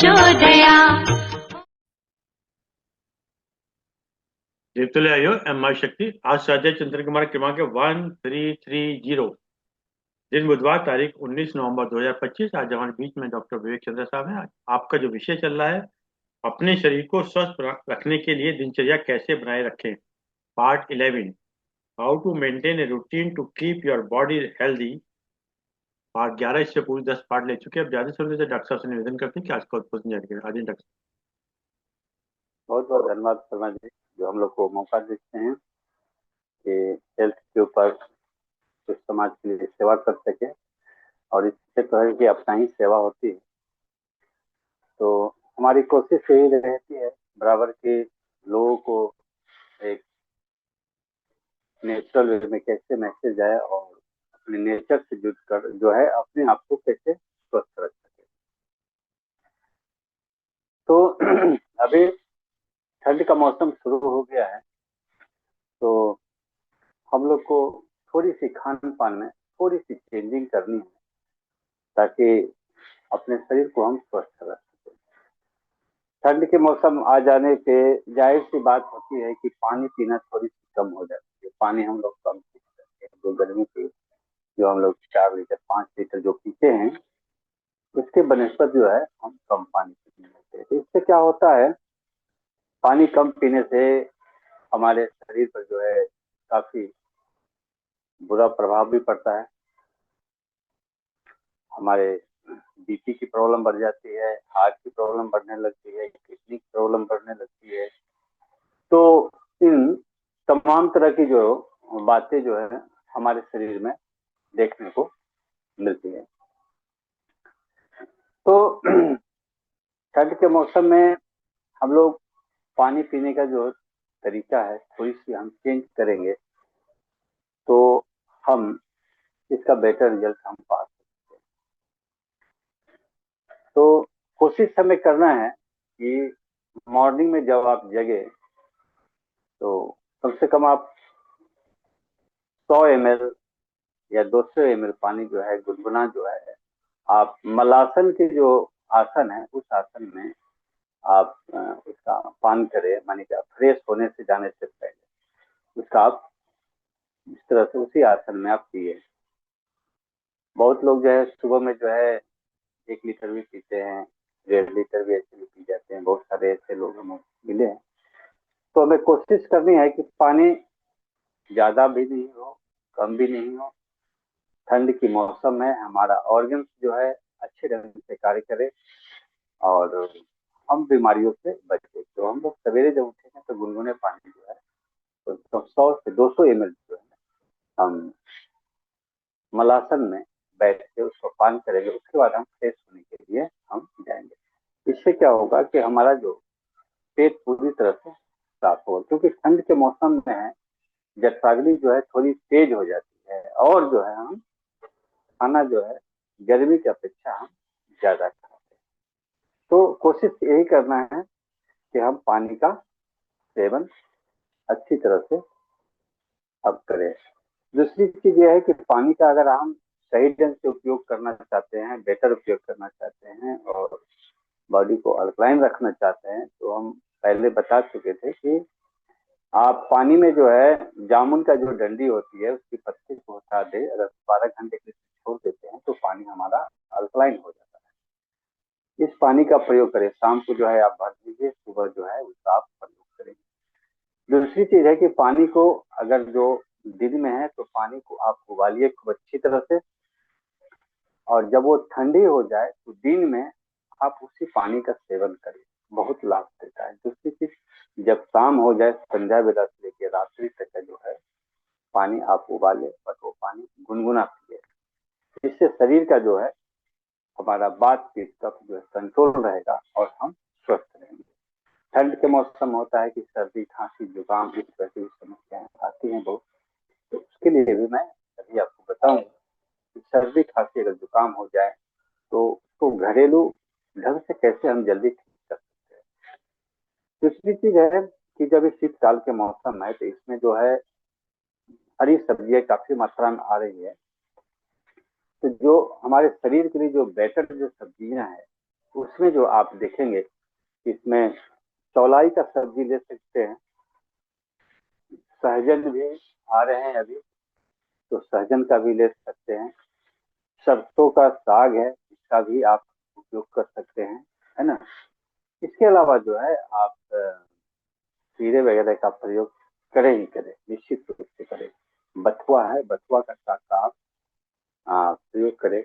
प्रचोदया। दीप्तले आयो am my शक्ति। आज स्वाध्याय चंद्र कुमार क्रमांक 1330, दिन बुधवार, तारीख 19 नवंबर 2025। आज हमारे बीच में डॉक्टर विवेक चंद्र साहब हैं। आपका जो विषय चल रहा है, अपने शरीर को स्वस्थ रखने के लिए दिनचर्या कैसे बनाए रखें, part 11, how to maintain a routine to keep your body healthy, part 11। इससे पूरी 10 पार्ट ले चुके हैं। अब ज्यादा से ज्यादा डॉक्टर साहब से निवेदन करते हैं कि आज का उत्पोषण जारी करें। आज डॉक्टर। बहुत बहुत धन्यवाद शर्मा जी, जो हम लोग को मौका देते हैं कि हेल्थ के ऊपर कुछ समाज के लिए सेवा कर सके। और इससे तो है कि अपना ही सेवा होती है, तो हमारी कोशिश यही रहती है बराबर के लोगों को एक नेचुरल वे में कैसे मैसेज आए और अपने नेचर से जुड़कर जो है अपने आप को कैसे स्वस्थ रख सके। तो अभी ठंड का मौसम शुरू हो गया है, तो हम लोग को थोड़ी सी खान पान में थोड़ी सी चेंजिंग करनी है ताकि अपने शरीर को हम स्वस्थ रख सकें। ठंड के मौसम आ जाने पे जाहिर सी बात होती है कि पानी पीना थोड़ी सी कम हो जाती है। पानी हम लोग कम पी सकते हैं। जो गर्मी की जो हम लोग 4 लीटर 5 लीटर जो पीते हैं, उसके बनस्पत जो है हम कम पानी पीने लगते हैं। तो इससे क्या होता है, पानी कम पीने से हमारे शरीर पर जो है काफी बुरा प्रभाव भी पड़ता है। हमारे बीपी की प्रॉब्लम बढ़ जाती है, हार्ट की प्रॉब्लम बढ़ने लगती है, किडनी की प्रॉब्लम बढ़ने लगती है। तो इन तमाम तरह की जो बातें जो है हमारे शरीर में देखने को मिलती है। तो ठंड के मौसम में हम लोग पानी पीने का जो तरीका है थोड़ी सी हम चेंज करेंगे तो हम इसका बेटर रिजल्ट हम पा सकते हैं। तो कोशिश हमें करना है कि मॉर्निंग में जब आप जगे तो कम से कम आप 100 ml या 200 ml पानी जो है गुनगुना जो है आप मलासन के जो आसन है उस आसन में आप उसका पान करें। माने कि फ्रेश होने से जाने से पहले उसका आप इस तरह से उसी आसन में आप पिए। बहुत लोग जो है सुबह में जो है 1 लीटर भी पीते हैं, 1.5 लीटर भी ऐसे भी पी जाते हैं। बहुत सारे ऐसे लोग हमें मिले हैं। तो हमें कोशिश करनी है कि पानी ज्यादा भी नहीं हो, कम भी नहीं हो। ठंड की मौसम में हमारा ऑर्गन्स जो है अच्छे ढंग से कार्य करे और हम बीमारियों से बचे। तो हम लोग सवेरे जब उठेंगे तो गुनगुने पानी जो है तो 100 से 200 ml जो है हम मलासन में बैठ के उसको पान करेंगे। उसके बाद हम फ्रेश होने के लिए हम जाएंगे। इससे क्या होगा कि हमारा जो पेट पूरी तरह से साफ होगा, क्योंकि ठंड के मौसम में है जठराग्नि जो है थोड़ी तेज हो जाती है और जो है हम खाना जो है गर्मी की अपेक्षा हम ज्यादा खाते हैं। तो कोशिश यही करना है कि हम पानी का सेवन अच्छी तरह से अब करें। दूसरी चीज यह है कि पानी का अगर हम सही ढंग से उपयोग करना चाहते हैं, बेटर उपयोग करना चाहते हैं और बॉडी को अल्कलाइन रखना चाहते हैं, तो हम पहले बता चुके थे कि आप पानी में जो है जामुन का जो डंडी होती है उसकी पत्ती को हटा दे, अगर 12 घंटे के लिए छोड़ देते हैं तो पानी हमारा अल्कलाइन हो जाता है। इस पानी का प्रयोग करें। शाम को जो है आप भर दीजिए, सुबह जो है उसका आप प्रयोग करें। दूसरी चीज है कि पानी को अगर जो दिन में है तो पानी को आप उबालिए खूब अच्छी तरह से, और जब वो ठंडी हो जाए तो दिन में आप उसी पानी का सेवन करें, बहुत लाभ देता है। दूसरी चीज, जब शाम हो जाए संध्या वेला से लेकर रात्रि तक का जो है पानी आप उबाले और वो पानी गुनगुना पिए। इससे शरीर का जो है हमारा बात पीत कफ जो है कंट्रोल रहेगा और हम स्वस्थ रहेंगे। ठंड के मौसम होता है कि सर्दी खांसी जुकाम इस तरह की समस्याएं आती हैं बहुत, तो उसके लिए भी मैं अभी आपको बताऊं कि सर्दी खांसी अगर जुकाम हो जाए तो उसको घरेलू ढंग से कैसे हम जल्दी ठीक कर सकते हैं। दूसरी चीज है कि जब इस शीतकाल के मौसम है तो इसमें जो है हरी सब्जियां काफी मात्रा में आ रही है, तो जो हमारे शरीर के लिए जो बेटर जो सब्जियां हैं उसमें जो आप देखेंगे कि इसमें चौलाई का सब्जी ले सकते हैं, सहजन भी आ रहे हैं अभी, तो सहजन का भी ले सकते हैं, सरसों का साग है, इसका भी आप उपयोग कर सकते हैं, है ना। इसके अलावा जो है आप खीरे वगैरह का प्रयोग करें ही करें, निश्चित रूप से करें। बथुआ है, बथुआ का साग का आप प्रयोग करें।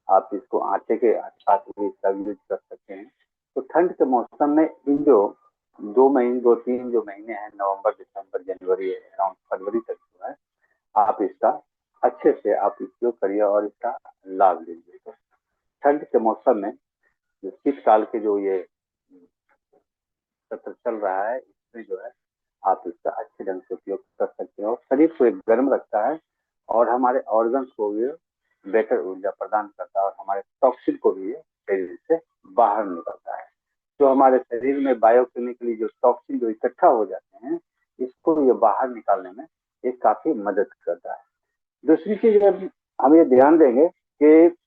आप इसको आटे के साथ भी इसका यूज कर सकते हैं। तो ठंड के मौसम में इन जो 2 महीने, 2-3 जो महीने हैं, नवंबर, दिसंबर, जनवरी, अराउंड फरवरी तक जो है, आप इसका अच्छे से आप उपयोग करिए और इसका लाभ लीजिए। तो ठंड के मौसम में जो शीतकाल के जो ये सत्र चल रहा है, इसमें जो है आप इसका अच्छे ढंग से उपयोग कर सकते हैं, और शरीर को एक गर्म रखता है और हमारे ऑर्गन्स को भी बेटर ऊर्जा प्रदान करता है, और हमारे टॉक्सिन को भी शरीर से बाहर निकलता है। जो हमारे शरीर में बायोकेमिकली जो टॉक्सिन जो इकट्ठा हो जाते हैं, इसको ये बाहर निकालने में ये काफी मदद करता है। दूसरी चीज हम ये ध्यान देंगे कि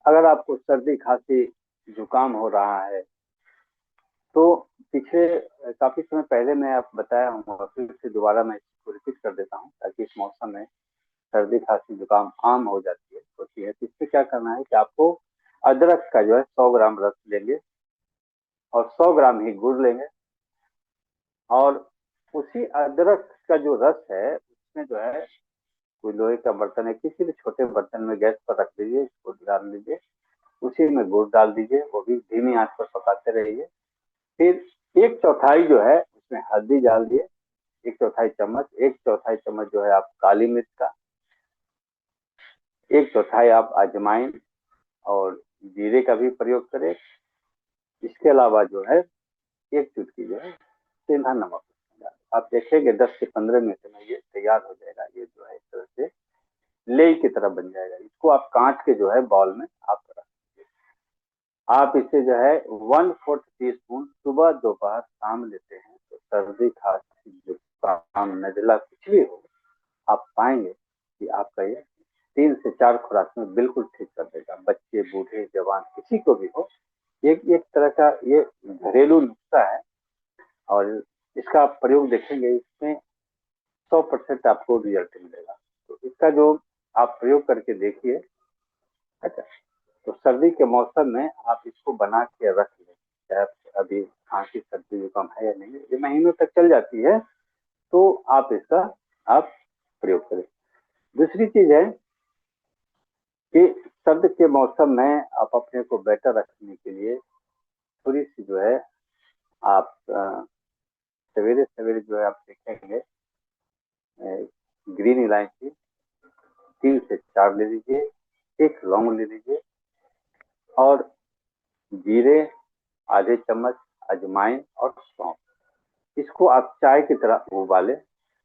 अगर आपको सर्दी, खांसी, जुकाम हो रहा है, तो पिछले काफी समय पहले मैं आप बताया हूँ, फिर से दोबारा मैं इसको रिपीट कर देता हूँ, ताकि इस मौसम में सर्दी, खांसी, जुकाम आम हो जाती है, होती है। तो इससे क्या करना है कि आपको अदरक का जो है 100 ग्राम रस लेंगे और 100 ग्राम ही गुड़ लेंगे, और उसी अदरक का जो रस है उसमें जो है कोई लोहे का बर्तन है, किसी भी छोटे बर्तन में गैस पर रख दीजिए, इसको डाल लीजिए, उसी में गुड़ डाल दीजिए, वो भी धीमी आंच पर पकाते रहिए। फिर 1/4 जो है उसमें हल्दी डाल दिए, 1/4 चम्मच, 1/4 चम्मच जो है आप काली मिर्च का, 1/4 आप अजवाइन और जीरे का भी प्रयोग करें। इसके अलावा जो है एक चुटकी जो है सेंधा नमक, आप देखेंगे 10 से 15 मिनट में ये तैयार हो जाएगा। ये जो है इस तरह से लेई की तरह बन जाएगा। इसको आप काट के जो है बाउल में आप रख दीजिए। आप इसे जो है 1/4 टीस्पून सुबह, दोपहर, शाम लेते हैं, तो सर्दी, खांसी, जुकाम, नजला कुछ भी हो, आप पाएंगे कि आपका ये 3 से 4 खुराक में बिल्कुल ठीक कर देगा। बच्चे, बूढ़े, जवान, किसी को भी हो, एक एक तरह का ये घरेलू नुस्खा है, और इसका आप प्रयोग देखेंगे, इसमें 100% आपको रिजल्ट मिलेगा। तो इसका जो आप प्रयोग करके देखिए। अच्छा, तो सर्दी के मौसम में आप इसको बना के रख लें, चाहे अभी खांसी, सर्दी, जुकाम है या नहीं, ये महीनों तक चल जाती है, तो आप इसका आप प्रयोग करें। दूसरी चीज है कि सर्द के मौसम में आप अपने को बेटर रखने के लिए थोड़ी सी जो है आप सवेरे सवेरे जो है आप देखेंगे ग्रीन इलायची 3 से 4 ले लीजिए, एक लौंग ले लीजिए, और जीरे आधे चम्मच, अजवाइन और सौंफ, इसको आप चाय की तरह उबालें,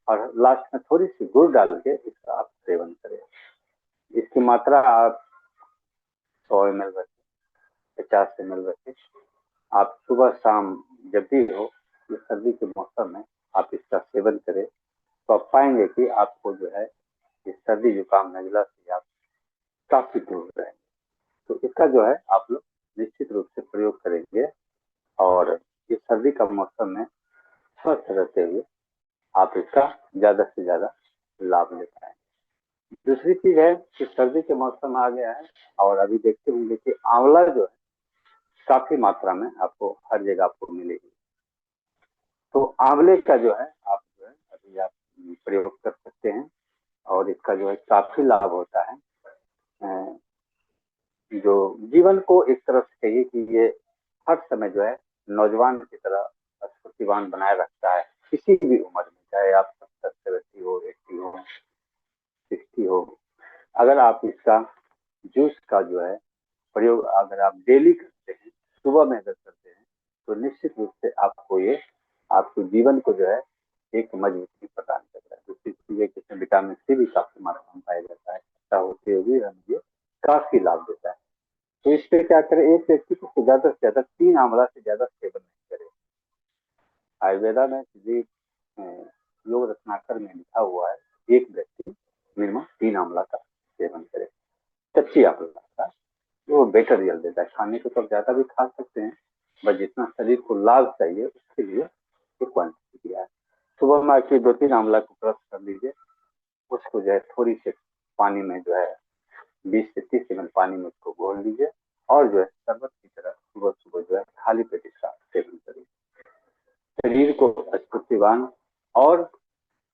और लास्ट में थोड़ी सी गुड़ डाल के इसका आप सेवन करें। इसकी मात्रा आप 100 ml रखें, 50 ml रखें। आप सुबह शाम जब भी हो, ये सर्दी के मौसम में आप इसका सेवन करें, तो आप पाएंगे कि आपको जो है ये सर्दी, जुकाम, नजला से आप काफी दूर रहेंगे। तो इसका जो है आप लोग निश्चित रूप से प्रयोग करेंगे, और ये सर्दी का मौसम में स्वस्थ रहते हुए आप इसका ज्यादा से ज्यादा लाभ ले पाएंगे। दूसरी चीज है कि सर्दी के मौसम आ गया है, और अभी देखते होंगे कि आंवला जो है काफी मात्रा में आपको हर जगह आपको मिलेगी। तो आंवले का जो है आप जो है अभी आप प्रयोग कर सकते हैं, और इसका जो है काफी लाभ होता है। जो जीवन को एक तरफ से कहिए कि ये हर समय जो है नौजवान की तरह स्फूर्तिवान बनाए रखता है, किसी भी उम्र में, चाहे आप 70, 70 हो, 80 हो, 60 हो। अगर आप इसका जूस का जो है प्रयोग अगर आप डेली करते हैं, सुबह में अगर करते हैं, तो निश्चित रूप से आपको ये आपके जीवन को जो है एक मजबूती प्रदान करता है। दूसरी चीज है कि इसमें विटामिन सी भी काफी मात्रा में पाया जाता है, ऐसा होते हुए हमें ये काफी लाभ देता है। तो इस पे क्या करें, एक व्यक्ति को ज्यादा से ज्यादा 3 आंवला से ज्यादा सेवन नहीं करे। आयुर्वेदा में सीधे योग रत्नाकर में लिखा हुआ है, एक व्यक्ति मिनिमम 3 आंवला का सेवन करे, कच्ची आंवला का। वो बेटर रिजल्ट देता है। खाने को तो आप ज्यादा भी खा सकते हैं, बस जितना शरीर को लाभ चाहिए उसके लिए ये क्वांटिटी दिया है। सुबह में आके 2-3 आंवला को क्रश कर लीजिए, उसको जो है थोड़ी सी पानी में जो है 20 से 30 ml पानी में उसको घोल लीजिए, और जो है शरबत की तरह सुबह सुबह जो है खाली पेट इसका सेवन करिए। शरीर को स्फूर्तिवान, और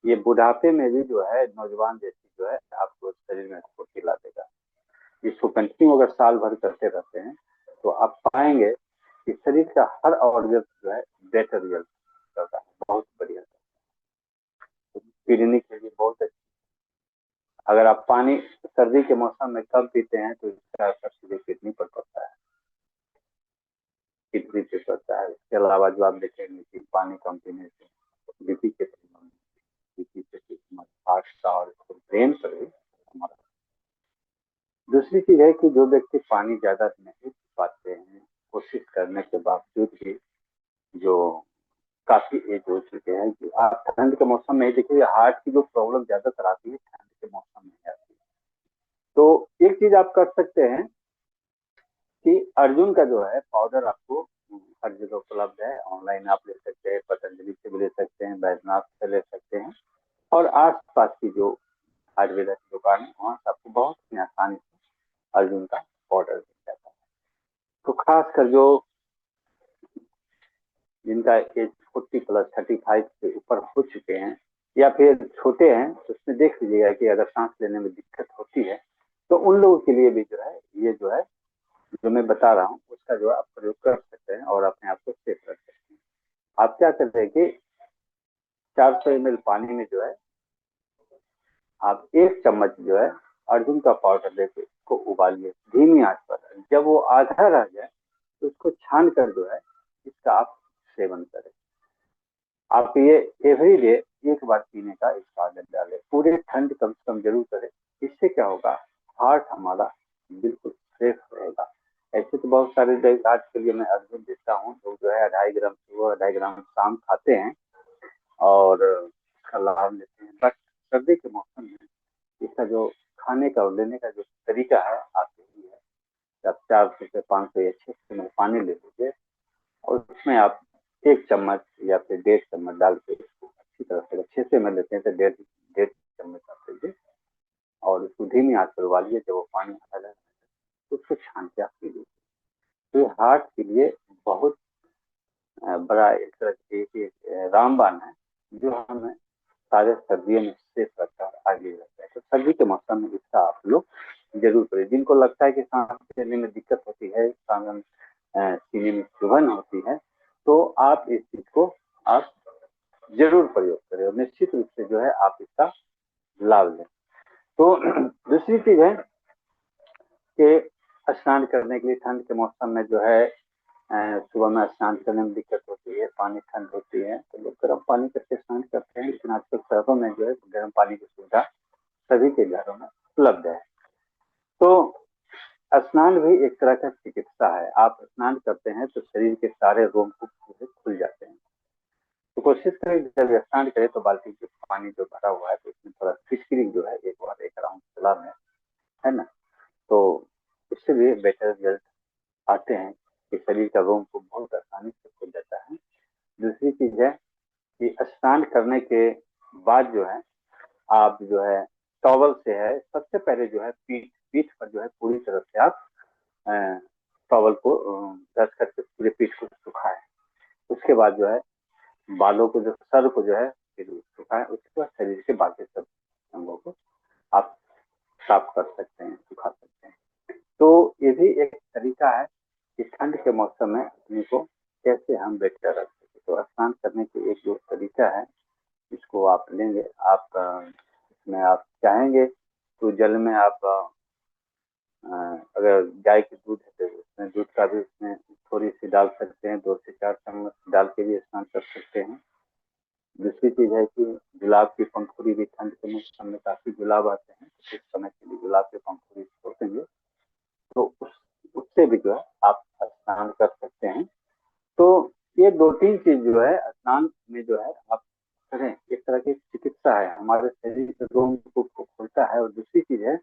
ये बुढ़ापे में भी जो है नौजवान जैसी जो है आपको शरीर में स्फूर्ति ला देगा। इसको कंटिन्यू अगर साल भर करते रहते हैं तो आप पाएंगे कि शरीर का हर ऑर्गन जो है बेटर रिजल्ट करता है, बहुत बढ़िया। किडनी के लिए बहुत अच्छा। अगर आप पानी सर्दी के मौसम में कम पीते हैं तो इसका असर सीधे किडनी पर पड़ता है, किडनी पे पड़ता है। इसके अलावा जो आप देखेंगे कि पानी कम पीने से बीपी के प्रॉब्लम, बीपी से हार्ट का और ब्रेन पर भी हमारा। दूसरी चीज है कि जो व्यक्ति पानी ज्यादा नहीं पी पाते हैं, कोशिश करने के बावजूद भी, जो काफी एज हो चुके हैं, कि आप ठंड के मौसम में ही देखिए हार्ट की जो प्रॉब्लम ज्यादातर आती है ठंड के मौसम में आती है। तो एक चीज आप कर सकते हैं कि अर्जुन का जो है पाउडर आपको हर जगह उपलब्ध है, ऑनलाइन आप ले सकते हैं, पतंजलि से भी ले सकते हैं, बैजनाथ से ले सकते हैं, और आस पास की जो आयुर्वेदा की दुकान है वहां से आपको बहुत ही आसानी से अर्जुन का पाउडर मिल जाता है। तो खासकर जो जिनका एज 40+35 से ऊपर हो चुके हैं, या फिर छोटे हैं, तो उसमें देख लीजिएगा कि अगर सांस लेने में दिक्कत होती है तो उन लोगों के लिए भी जो है ये जो है जो मैं बता रहा हूँ उसका जो है आप प्रयोग कर सकते हैं और अपने आप को सेफ रख सकते हैं। आप क्या करते हैं कि 400 ml पानी में जो है आप 1 चम्मच जो है अर्जुन का पाउडर लेके उसको उबालिए धीमी आंच पर। जब वो आधा रह जाए तो उसको छान कर जो है इसका आप सेवन करें। आप ये एवरी डे एक बार पीने का इसका आदत डालें, पूरे ठंड कम से कम जरूर करें। इससे क्या होगा, हार्ट हमारा बिल्कुल सेफ रहेगा। ऐसे तो बहुत सारे लोग, आज के लिए मैं अर्जुन देता हूँ, लोग जो है 2.5 ग्राम सुबह 2.5 ग्राम शाम खाते हैं और इसका लाभ लेते हैं। बट सर्दी के मौसम में इसका जो खाने का और लेने का जो तरीका है आप यही है, आप 400 से 500 या 600 में पानी ले लीजिए, और उसमें आप 1 चम्मच या फिर 1.5 चम्मच डाल के इसको अच्छी तरह से, 600 में लेते हैं तो 1.5 चम्मच आप लीजिए और उसको धीमी आंच पर उबालिए। जब वो पानी हल्का है तो उसको छान के आप पी लीजिए। तो ये हार्ट के लिए बहुत बड़ा एक तरह की रामबाण है, जो हमें सारे सर्दियों में सेफ रखता है, आगे रहता है। तो सर्दी के मौसम में इसका आप लोग जरूर करें। जिनको लगता है कि सांस लेने में दिक्कत होती है, सांस सीने में चुभन होती है, तो आप इस चीज को आप जरूर प्रयोग करें और निश्चित रूप से जो है आप इसका लाभ लें। तो दूसरी चीज है कि स्नान करने के लिए ठंड के मौसम में जो है सुबह में स्नान करने में दिक्कत होती है, पानी ठंड होती है, तो लोग गर्म पानी करके स्नान करते हैं। लेकिन आजकल शहरों में जो है गर्म पानी की सुविधा सभी के घरों में उपलब्ध है। तो स्नान भी एक तरह का चिकित्सा है। आप स्नान करते हैं तो शरीर के सारे रोम खुल जाते हैं। तो कोशिश करें जब स्नान करें तो बाल्टी के पानी जो भरा हुआ है तो उसमें थोड़ा फिटकरी जो है एक बार एक राउंड चला में, है ना, तो उससे भी बेटर रिजल्ट आते हैं कि शरीर का रोम को बहुत आसानी से खुल जाता है। दूसरी चीज है कि स्नान करने के बाद जो है आप जो है टॉवल से है सबसे पहले जो है पीठ पीठ पर जो है पूरी तरह से आप टॉवल को रख करके पूरे पीठ को सुखाए। उसके बाद जो है बालों को, जो सर को जो है फिर सुखाए। उसके बाद शरीर के बाकी सब अंगों को आप साफ कर सकते हैं, सुखा सकते हैं। तो ये भी एक तरीका है कि ठंड के मौसम में अपने को कैसे हम बेटर रख सके। तो स्नान करने के एक जो तरीका है, इसको आप लेंगे। आप इसमें आप चाहेंगे तो जल में आप अगर गाय के दूध है तो उसमें दूध का भी उसमें थोड़ी सी डाल सकते हैं, 2 से 4 चम्मच डाल के भी स्नान कर सकते हैं। दूसरी चीज है कि गुलाब की पंखुड़ी भी ठंड के मौसम में काफी गुलाब आते हैं, कुछ समय के लिए गुलाब की पंखुड़ी छोड़ेंगे तो उससे भी जो है आप स्नान कर सकते हैं। तो ये 2-3 चीज जो है स्नान में जो है आप करें, एक तरह की चिकित्सा है, हमारे शरीर के रोम को खोलता है। और दूसरी चीज है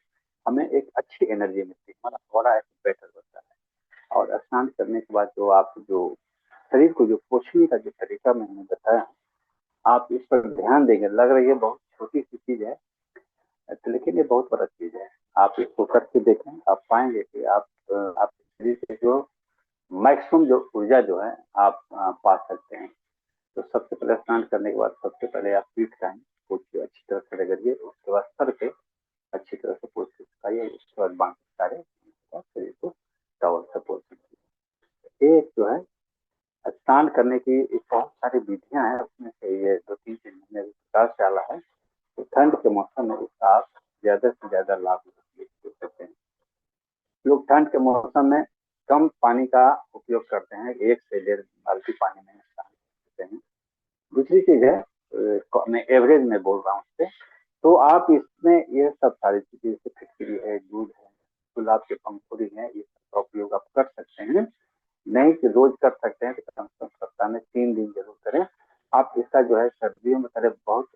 हमें एक अच्छी एनर्जी मिलती है, हमारा थोड़ा बेटर होता है। और स्नान करने के बाद जो आप जो शरीर को जो पोषण का जो तरीका मैंने बताया, आप इस पर ध्यान देंगे। लग रही है बहुत छोटी सी चीज है, तो लेकिन ये बहुत बड़ा चीज है। आप इसको करके देखें, आप पाएंगे कि आपके शरीर से जो मैक्सिमम जो ऊर्जा जो है आप पा सकते हैं। तो सबसे पहले स्नान करने के बाद सबसे पहले आप पीठ का पोछ के अच्छी तरह से रगड़िए, उसके बाद सर पे अच्छी तरह से पोछ के सुखाइए, उसके बाद बाकी सारे शरीर को टॉवल से पोछ दीजिए। एक जो है स्नान करने की एक बहुत सारी विधियां हैं, उसमें से ये दो तीन चीज मैंने प्रकाश डाला है। तो ठंड के मौसम में इसका आप ज्यादा से ज्यादा लाभ ले सकते हैं। लोग ठंड के मौसम में कम पानी का उपयोग करते हैं, 1 से 1.5 बाल्टी पानी में स्नान करते हैं। दूसरी चीज है, मैं एवरेज में बोल रहा हूँ उससे, तो आप इसमें ये सब सारी चीजें जैसे फिटकरी है, दूध है, गुलाब के पंखुड़ी है, ये सब का उपयोग आप कर सकते हैं। नहीं कि रोज कर सकते हैं तो कम से कम सप्ताह में 3 दिन जरूर करें। आप इसका जो है सर्दियों में करें, बहुत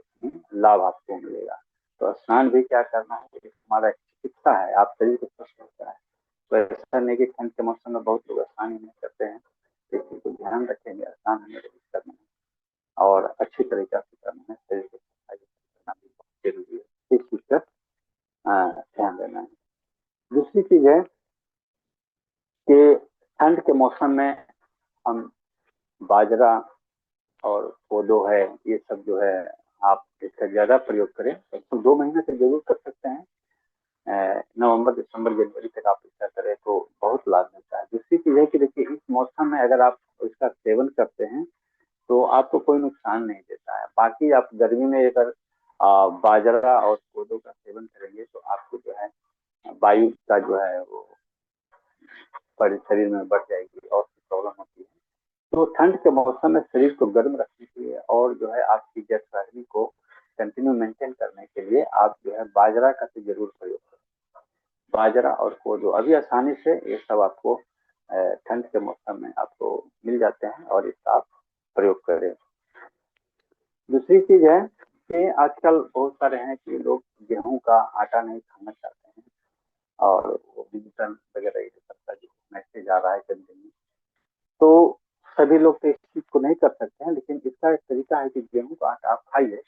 लाभ आपको मिलेगा। तो स्नान भी क्या करना है, हमारा एक चिकित्सा है, आप शरीर को स्वस्थ होता है। तो ऐसा नहीं कि ठंड के मौसम में बहुत लोग स्नान नहीं करते हैं, तो इस चीज को ध्यान रखेंगे, स्नान हमें रोज करना है और अच्छी तरीके से करना है, शरीर को सफाई करना भी बहुत जरूरी है, इस चीज का ध्यान देना है। दूसरी चीज है कि ठंड के मौसम में हम बाजरा और कोदो है, ये सब जो है आप इसका ज्यादा प्रयोग करें। तो 2 महीने से जरूर कर सकते हैं, नवंबर दिसंबर जनवरी तक आप इसका करें तो बहुत लाभ मिलता है। दूसरी चीज है कि देखिए इस मौसम में अगर आप इसका सेवन करते हैं तो आपको कोई नुकसान नहीं देता है। बाकी आप गर्मी में अगर बाजरा और कोदो का सेवन करेंगे तो आपको जो है वायु का जो है वो शरीर में बढ़ जाएगी और प्रॉब्लम होती है। तो ठंड के मौसम में शरीर को गर्म रखने के लिए और जो है आपकी जठराग्नि को कंटिन्यू मेंटेन करने के लिए आप जो है बाजरा का तो जरूर प्रयोग करें। बाजरा और कोदो अभी आसानी से ये सब आपको ठंड के मौसम में आपको मिल जाते हैं और इसका आप प्रयोग करें। दूसरी चीज है कि आजकल बहुत सारे हैं कि लोग गेहूं का आटा नहीं खाना चाहते हैं, और वो विघटन वगैरह ये सब का जो मैसेज आ रहा है कंटिन्यू, तो सभी लोग तो इस चीज को नहीं कर सकते हैं। लेकिन इसका एक तरीका है कि गेहूं का आटा आप खाइए,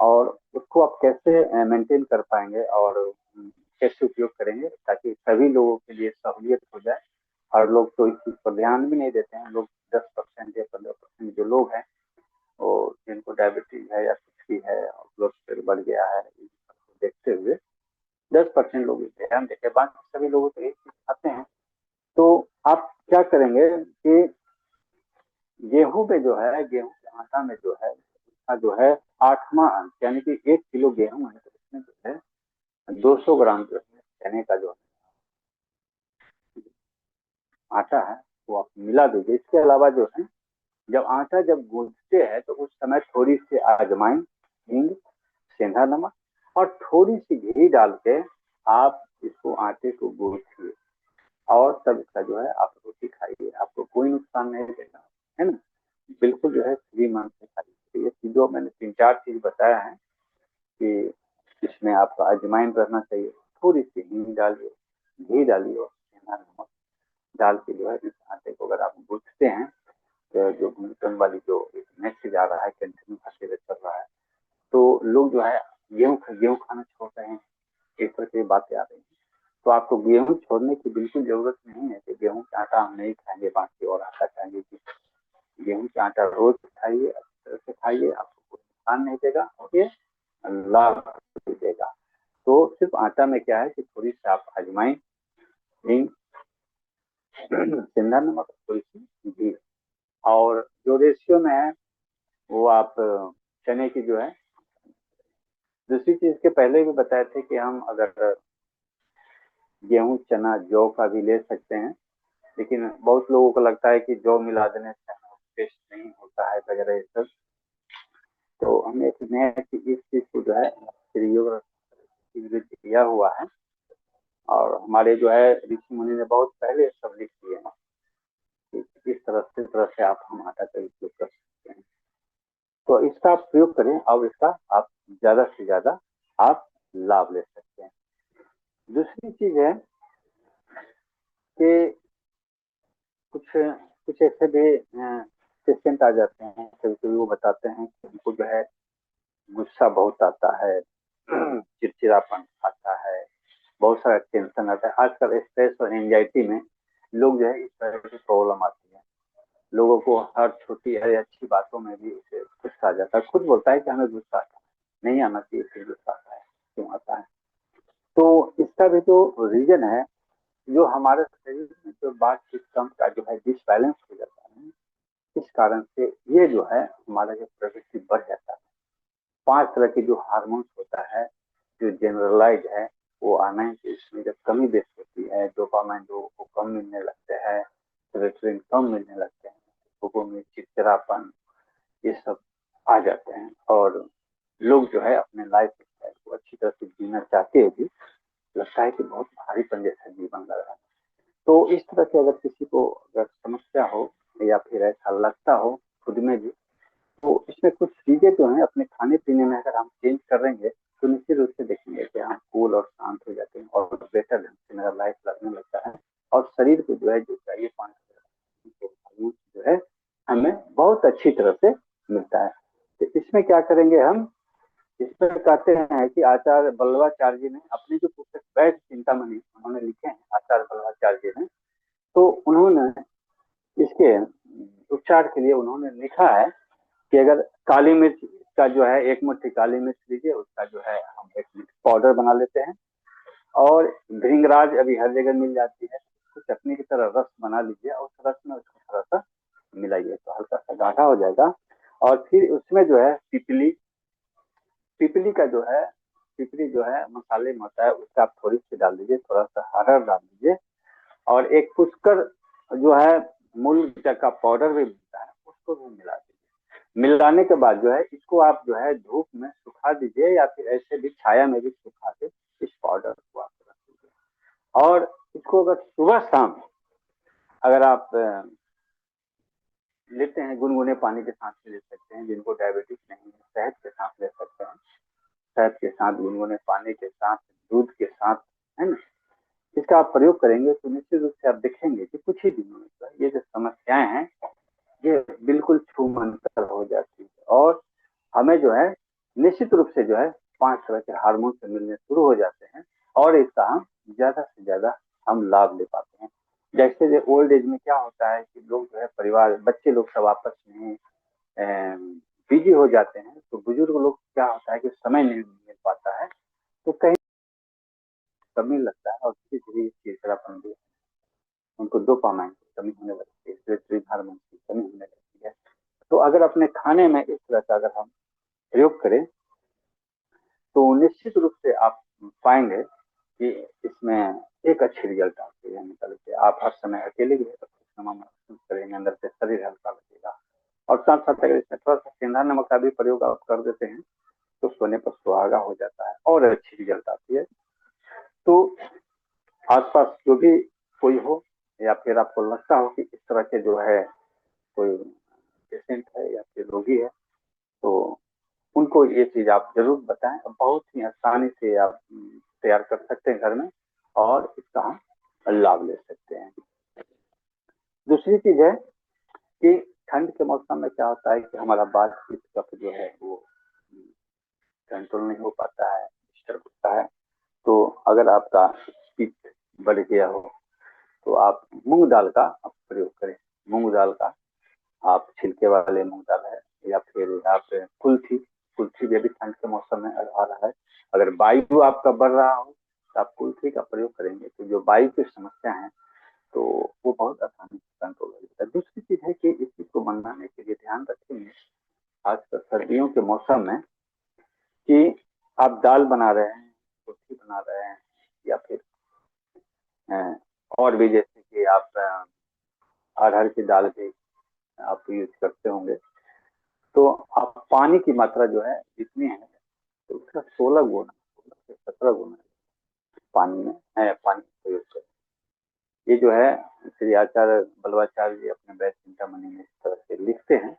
और उसको आप कैसे मेंटेन कर पाएंगे और कैसे उपयोग करेंगे ताकि सभी लोगों के लिए सहूलियत हो जाए। हर लोग तो इस चीज पर ध्यान भी नहीं देते हैं। लोग 10% या 15% जो लोग हैं वो जिनको डायबिटीज है या कुछ भी है और ब्लड प्रेशर बढ़ गया है, इन सबको देखते हुए 10% लोग इस ध्यान देते हैं, बाकी सभी लोग तो एक चीज खाते हैं। तो आप क्या करेंगे कि गेहूं में जो है, गेहूं के आटा में जो है उसका जो है 8वां अंक, यानी कि 1 किलो गेहूं है तो इसमें जो है 200 ग्राम जो है चने का जो आटा है वो आप मिला दीजिए। इसके अलावा जो है जब आटा जब गूंथते हैं तो उस समय थोड़ी सी अजवाइन, हींग, सेंधा नमक और थोड़ी सी घी डाल के आप इसको आटे को गूंथिए और तब इसका जो है आप रोटी खाइए, आपको कोई नुकसान नहीं देगा, है ना। बिल्कुल जो है फ्री मन से खाइए। ये चीजों मैंने 3-4 चीज बताया है कि इसमें आपका अजवाइन रहना चाहिए, थोड़ी सी हींग डालिए, घी डालिए और सेंधा नमक डाल के जो है इस आटे को अगर आप गूंथते हैं तो जो ग्लूटन वाली जो मैसेज आ रहा है कंटिन्यू खाते हुए चल रहा है, तो लोग जो है गेहूं खाना छोड़ रहे हैं, इस तरह की बातें आ रही हैं। तो आपको गेहूं छोड़ने की बिल्कुल जरूरत नहीं है कि गेहूं का आटा हम नहीं खाएंगे बाकी और आटा खाएंगे। गेहूं का आटा रोज खाइए, अच्छी तरह से खाइए, आपको कोई नुकसान नहीं देगा और ये लाभ देगा। तो सिर्फ आटा में क्या है कि थोड़ी सी आप अजवाइन, हींग, सेंधा नमक, थोड़ी सी घी, और जो रेशियो में है वो आप चने की जो है। दूसरी चीज के पहले भी बताए थे कि हम अगर गेहूं, चना, जौ का भी ले सकते हैं, लेकिन बहुत लोगों को लगता है कि जौ मिला देने से टेस्ट नहीं होता है वगैरह ये सब। तो हमने एक नया इस चीज को जो है प्रयोग किया हुआ है, और हमारे जो है ऋषि मुनि ने बहुत पहले सब लिख दिए हैं कि इस तरह से आप हम आटा का उपयोग कर सकते हैं। तो इसका आप प्रयोग करें और इसका आप ज्यादा से ज्यादा आप लाभ ले सकते हैं। दूसरी चीज है कि कुछ कुछ ऐसे भी पेशेंट आ जाते हैं, कभी कभी वो बताते हैं कि उनको जो है गुस्सा बहुत आता है, चिड़चिड़ापन आता है, बहुत सारा टेंशन आता है। आजकल स्ट्रेस और एंजाइटी में लोग जो है इस तरह की प्रॉब्लम आती है। लोगों को हर छोटी हर अच्छी बातों में भी उसे गुस्सा आ जाता है। खुद बोलता है कि हमें गुस्सा आता है, नहीं आना चाहिए, फिर गुस्सा आता है, क्यों आता है? तो इसका भी जो रीजन है, जो हमारे शरीर में जो बात सिस्टम का जो है डिसबैलेंस हो जाता है, इस कारण से ये जो है हमारा जो प्रवृत्ति बढ़ जाता है। 5 तरह के जो हार्मोन्स होता है, जो जनरलाइज है, वो आना है कि इसमें जब कमी बेस होती है, डोपामाइन लोगों को कम मिलने लगते हैं, सेरोटोनिन कम मिलने लगते हैं, लोगों में चिड़चिड़ापन, ये सब आ जाते हैं, और लोग जो है अपने लाइफ स्टाइल को अच्छी तरह से जीना चाहते हैं भी, लगता है कि बहुत भारीपन जैसा जीवन लग रहा है। तो इस तरह से अगर किसी को अगर समस्या हो या फिर ऐसा लगता हो खुद में भी, तो इसमें कुछ चीजें जो है अपने खाने पीने में अगर हम चेंज करेंगे तो निश्चित रूप से देखेंगे कि हम कूल और शांत हो जाते हैं और बेटर ढंग से मेरा लाइफ लगने लगता है, और शरीर को जो है जो चाहिए पानी जो है हमें बहुत अच्छी तरह से मिलता है। तो इसमें क्या करेंगे हम, इसमें कहते हैं कि आचार्य बल्लवाचार्य जी ने अपने जो पुस्तक वैद्य चिंतामणि उन्होंने लिखे हैं, आचार्य बल्लवाचार्य जी ने, तो उन्होंने इसके उपचार के लिए उन्होंने लिखा है कि अगर काली मिर्च का जो है एक मुट्ठी काली मिर्च लीजिए, उसका जो है हम एक पाउडर बना लेते हैं, और भृंगराज अभी हर जगह मिल जाती है, उसको चटनी की तरह रस बना लीजिए और उस रस में उसको थोड़ा सा मिलाइए तो हल्का सा गाढ़ा हो जाएगा। और फिर उसमें जो है पिपली, पिपली का जो है, पिपली जो है मसाले में होता है, उसका आप थोड़ी सी डाल दीजिए, थोड़ा सा हरड़ डाल दीजिए, और एक पुष्कर जो है मूल का पाउडर भी मिलता है, उसको भी मिला दीजिए। मिलाने के बाद जो है इसको आप जो है धूप में सुखा दीजिए, या फिर ऐसे भी छाया में भी सुखा के इस पाउडर को आप रख दीजिए। और इसको अगर सुबह शाम अगर आप लेते हैं, गुनगुने पानी के साथ ले सकते हैं, जिनको डायबिटीज नहीं है शहद के साथ ले सकते हैं, शहद के साथ, गुनगुने पानी के साथ, दूध के साथ, है ना, इसका आप प्रयोग करेंगे तो निश्चित रूप से आप देखेंगे कि कुछ ही दिनों में ये जो समस्याएं हैं ये बिल्कुल छूमंतर हो जाती है, और हमें जो है निश्चित रूप से जो है 5 तरह के हार्मोन से मिलने शुरू हो जाते हैं, और इसका हम ज्यादा से ज्यादा हम लाभ ले पाते हैं। जैसे ओल्ड एज में क्या होता है कि लोग जो है परिवार, बच्चे लोग सब आपस में बिजी हो जाते हैं, तो बुजुर्ग लोग क्या होता है कि समय नहीं मिल पाता है, तो कहीं कमी लगता है, और धीरे धीरे चिड़चिड़ापन भी, उनको डोपामाइन की कमी होने लगती है, सेरोटोनिन हार्मोन की कमी होने लगती है। तो अगर अपने खाने में इस तरह का अगर हम प्रयोग करें तो निश्चित रूप से आप पाएंगे कि इसमें एक अच्छी रिजल्ट आती है निकल के। आप हर समय अकेले भी महसूस करेंगे, अंदर से शरीर हल्का लगेगा, और साथ साथ अगर इसमें थोड़ा सा सेंधा नमक का भी प्रयोग आप कर देते हैं तो सोने पर सुहागा हो जाता है और अच्छी रिजल्ट आती है। तो आसपास जो भी कोई हो, या फिर आपको लगता हो कि इस तरह के जो है कोई पेशेंट है या फिर रोगी है, तो उनको ये चीज आप जरूर बताएं। बहुत ही आसानी से आप तैयार कर सकते हैं घर में, और इसका हम लाभ ले सकते हैं। दूसरी चीज है कि ठंड के मौसम में क्या होता है कि हमारा बातचीत कफ जो है वो कंट्रोल नहीं हो पाता है, डिस्टर्ब होता है। तो अगर आपका पित्त बढ़ गया हो तो आप मूंग दाल का आप प्रयोग करें। मूंग दाल का आप छिलके वाले मूंग दाल है, या फिर आप कुल्थी, कुल्थी भी अभी ठंड के मौसम में आ रहा है, अगर वायु आपका बढ़ रहा हो तो आप कुल्थी का प्रयोग करेंगे तो जो वायु की समस्या है तो वो बहुत आसानी से कंट्रोल हो जाता है। दूसरी चीज है कि इस चीज को मनाने के लिए ध्यान रखेंगे आजकल सर्दियों के मौसम में कि आप दाल बना रहे हैं, रोटी बना रहे हैं, या फिर और भी जैसे कि आप अरहर की दाल भी आप यूज करते होंगे, तो आप पानी की मात्रा जो है जितनी है तो उसका 16 गुना, 17 गुना पानी में है, पानी का प्रयोग करें। ये जो है श्री आचार्य बल्लवाचार्य जी अपने वैद्य चिंतामणि में इस तरह से लिखते हैं